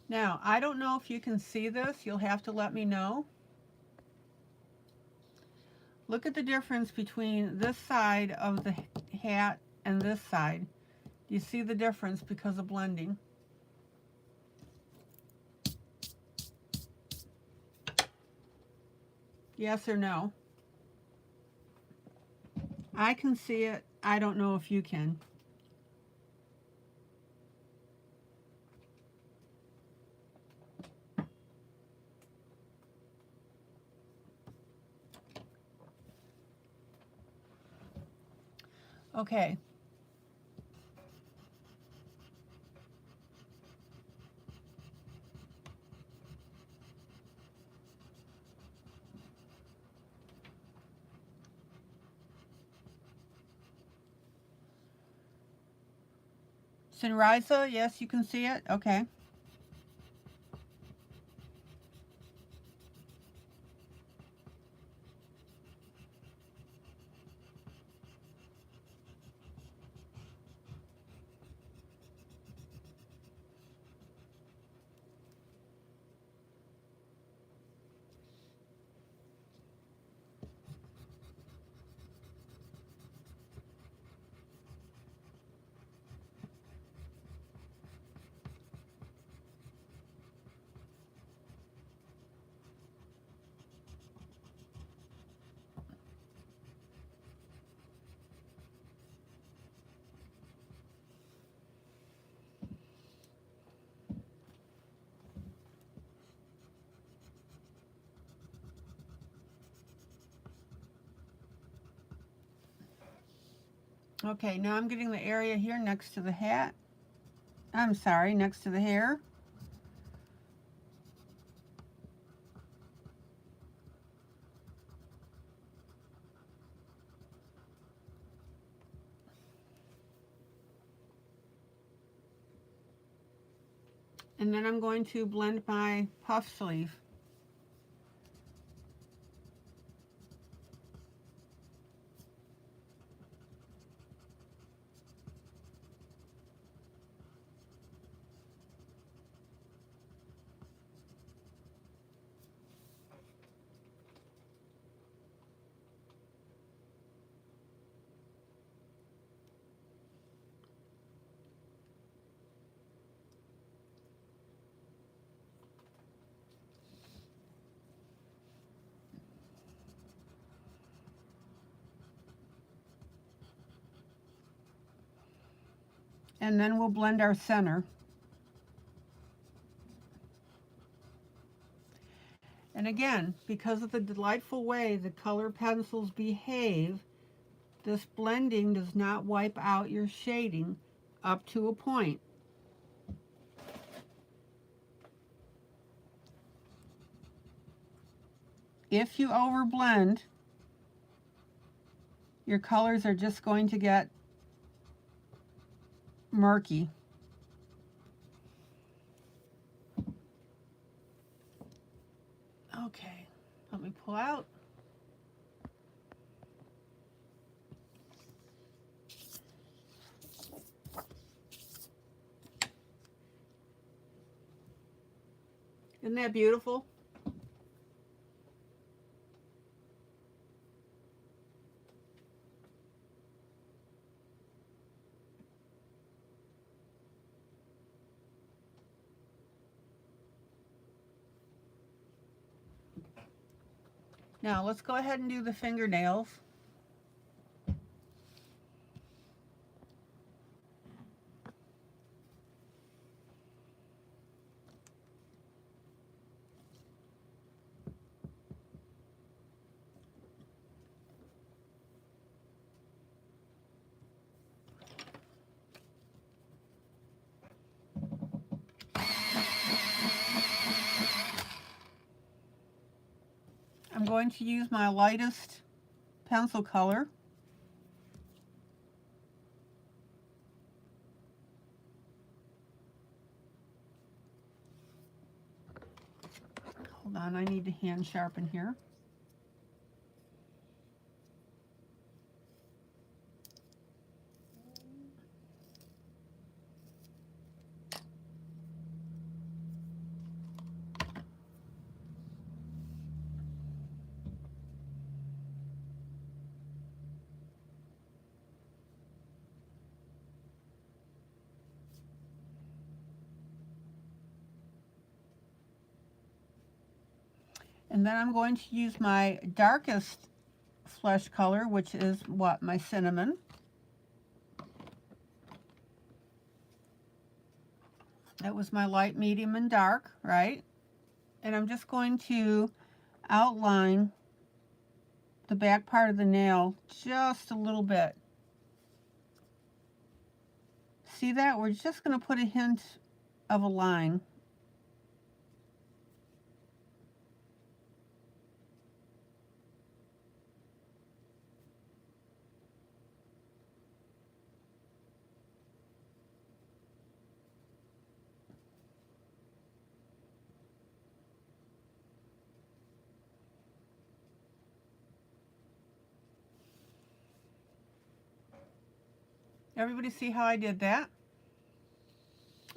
Now, I don't know if you can see this. You'll have to let me know. Look at the difference between this side of the hat and this side. Do you see the difference because of blending? Yes or no? I can see it. I don't know if you can. Okay. Sunrisa, yes, you can see it? Okay. Okay, now I'm getting the area here next to the hat. I'm sorry, next to the hair. And then I'm going to blend my puff sleeve. And then we'll blend our center. And And again, because of the delightful way the color pencils behave, this blending does not wipe out your shading up to a point. If you overblend, your colors are just going to get murky. Okay, let me pull out. Isn't that beautiful? Now let's go ahead and do the fingernails. I'm going to use my lightest pencil color. Hold on, I need to hand sharpen here. And then I'm going to use my darkest flesh color, which is what? My cinnamon. That was my light, medium, and dark, right? And I'm just going to outline the back part of the nail just a little bit. See that? We're just going to put a hint of a line. Everybody see how I did that?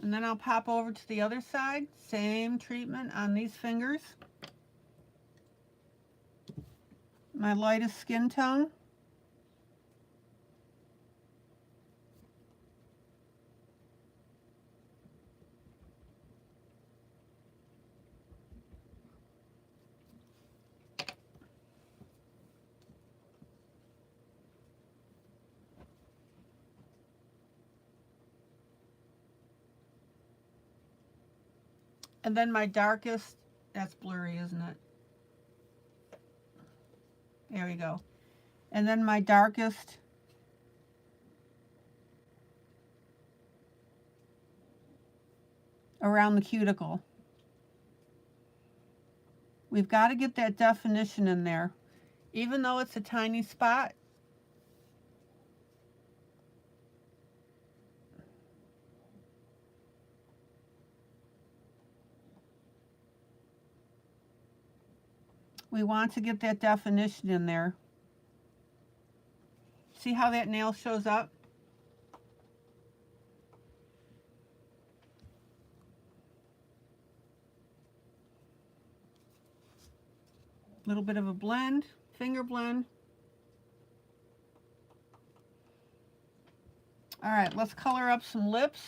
And then I'll pop over to the other side. Same treatment on these fingers. My lightest skin tone. And then my darkest, that's blurry, isn't it? There we go. And then my darkest around the cuticle. We've got to get that definition in there. Even though it's a tiny spot, we want to get that definition in there. See how that nail shows up? A little bit of a blend, finger blend. All right, let's color up some lips.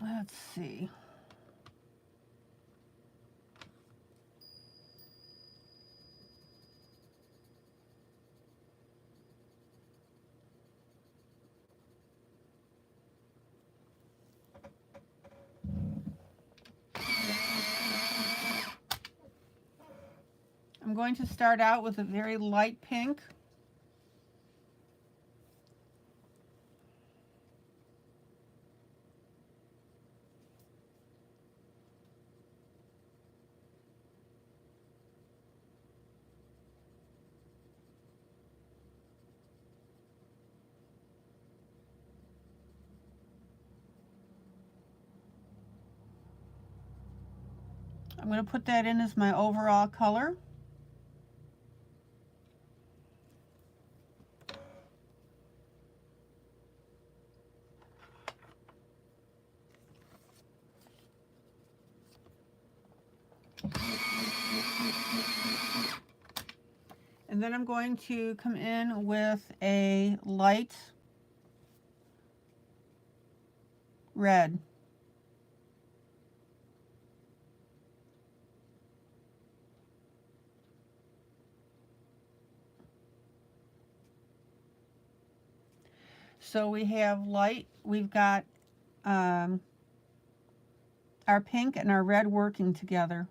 Let's see. I'm going to start out with a very light pink. I'm going to put that in as my overall color. And then I'm going to come in with a light red. So we have light, we've got our pink and our red working together.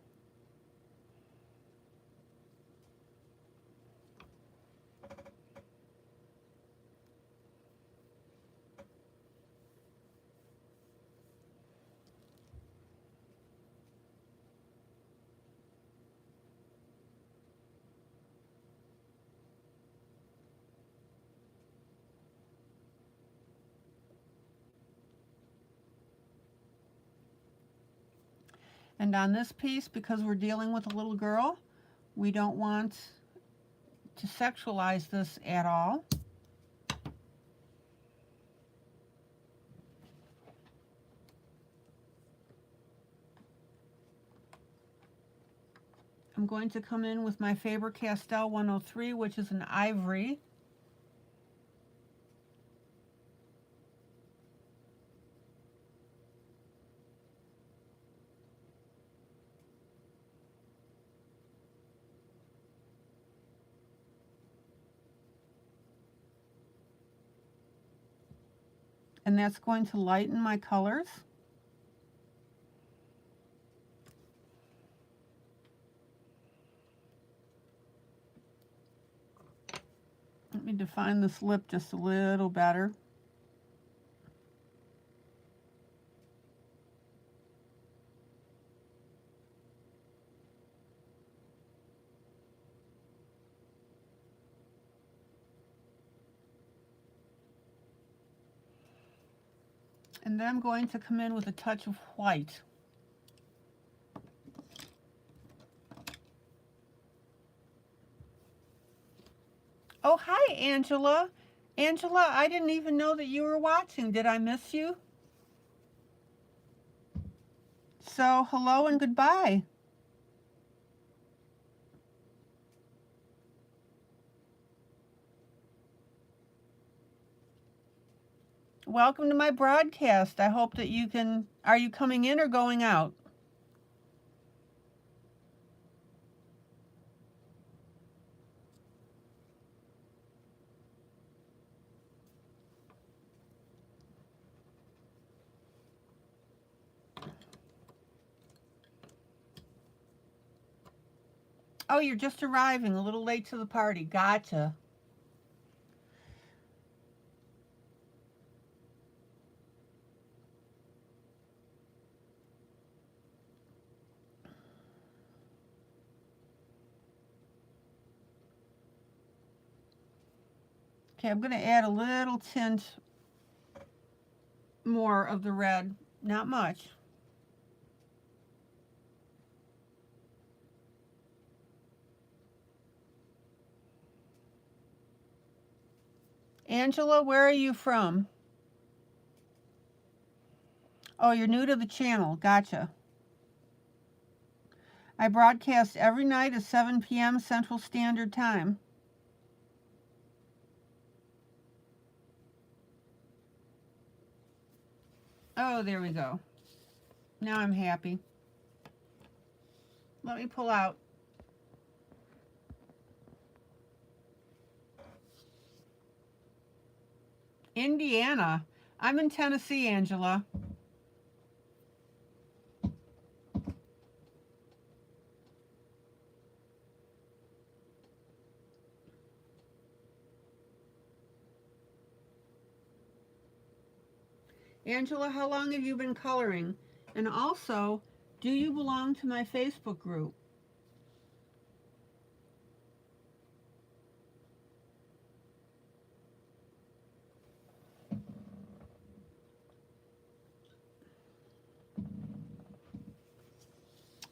And on this piece, because we're dealing with a little girl, we don't want to sexualize this at all. I'm going to come in with my Faber-Castell 103, which is an ivory. And that's going to lighten my colors. Let me define this lip just a little better. And then I'm going to come in with a touch of white. Oh, hi, Angela. Angela, I didn't even know that you were watching. Did I miss you? So, hello and goodbye. Welcome to my broadcast. I hope that you can... Are you coming in or going out? Oh, you're just arriving, a little late to the party. Gotcha. Okay, I'm going to add a little tint more of the red. Not much. Angela, where are you from? Oh, you're new to the channel. Gotcha. I broadcast every night at 7 p.m. Central Standard Time. Oh, there we go. Now I'm happy. Let me pull out. Indiana. I'm in Tennessee, Angela. Angela, how long have you been coloring? And also, do you belong to my Facebook group?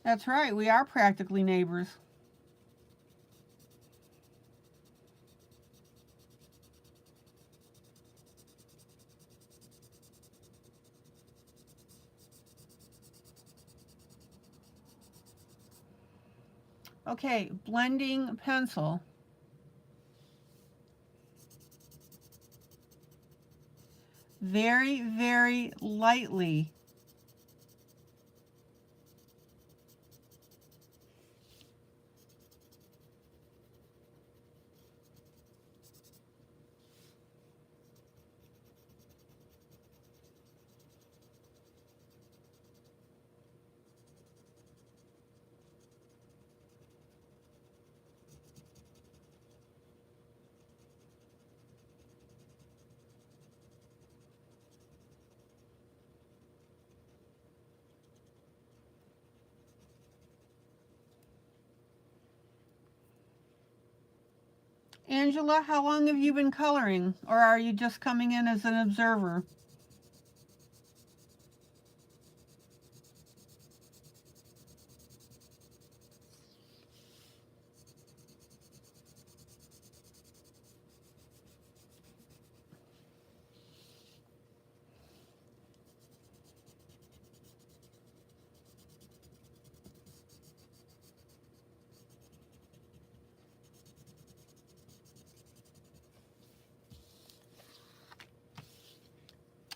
That's right, we are practically neighbors. Okay, blending pencil. Very, very lightly. Angela, how long have you been coloring? Or are you just coming in as an observer?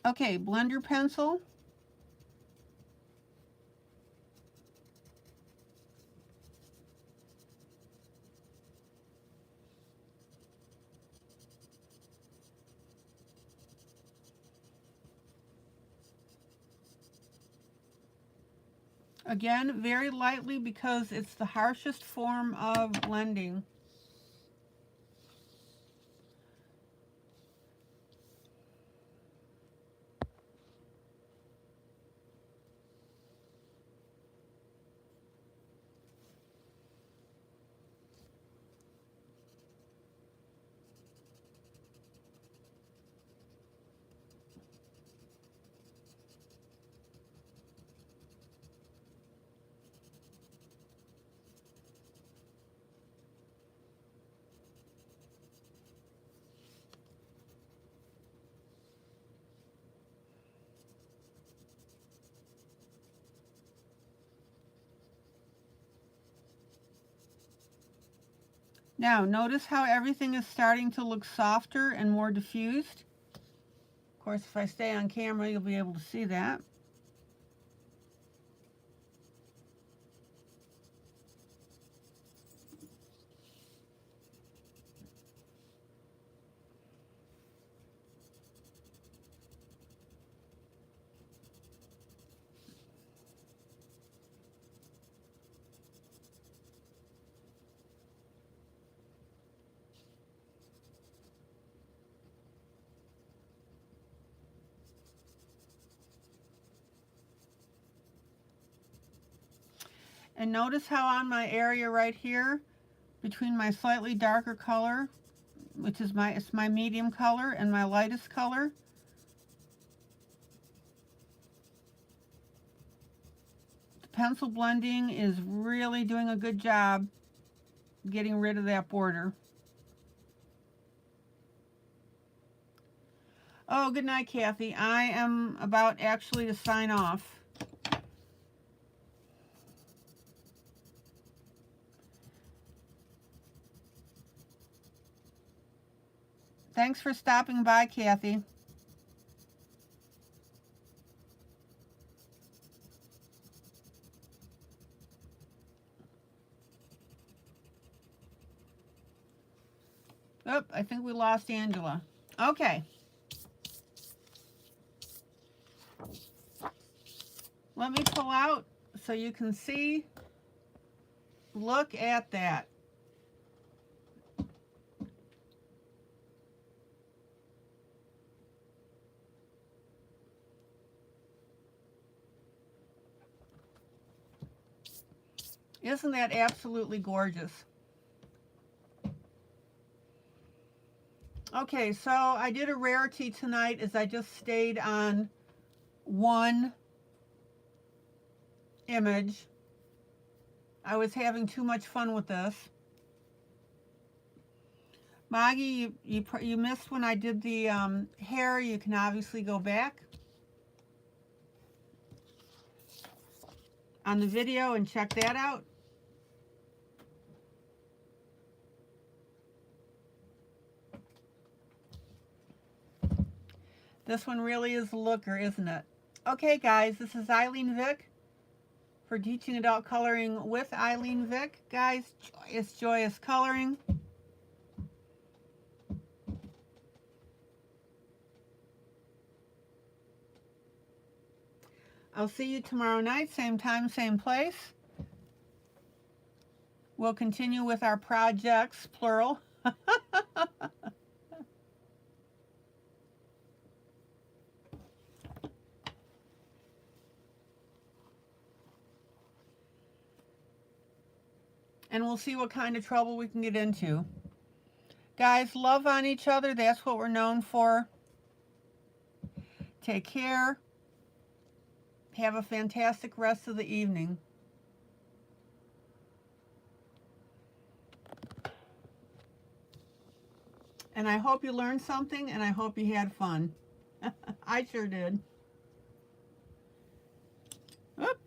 Okay, blender pencil. Again, very lightly because it's the harshest form of blending. Now, notice how everything is starting to look softer and more diffused. Of course, if I stay on camera, you'll be able to see that. And notice how on my area right here, between my slightly darker color, which is my medium color, and my lightest color, the pencil blending is really doing a good job getting rid of that border. Oh, good night, Kathy. I am about actually to sign off. Thanks for stopping by, Kathy. Oh, I think we lost Angela. Okay. Let me pull out so you can see. Look at that. Isn't that absolutely gorgeous? Okay, so I did a rarity tonight as I just stayed on one image. I was having too much fun with this. Maggie, you missed when I did the hair. You can obviously go back on the video and check that out. This one really is a looker, isn't it? Okay, guys, this is ILene Vick for Teaching Adult Coloring with ILene Vick. Guys, joyous, joyous coloring. I'll see you tomorrow night, same time, same place. We'll continue with our projects, plural. And we'll see what kind of trouble we can get into. Guys, love on each other. That's what we're known for. Take care. Have a fantastic rest of the evening. And I hope you learned something, and I hope you had fun. I sure did. Oop.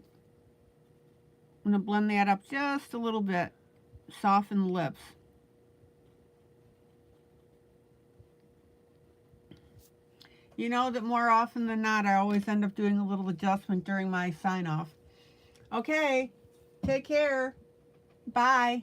I'm going to blend that up just a little bit. Soften the lips. You know that more often than not, I always end up doing a little adjustment during my sign-off. Okay, take care. Bye.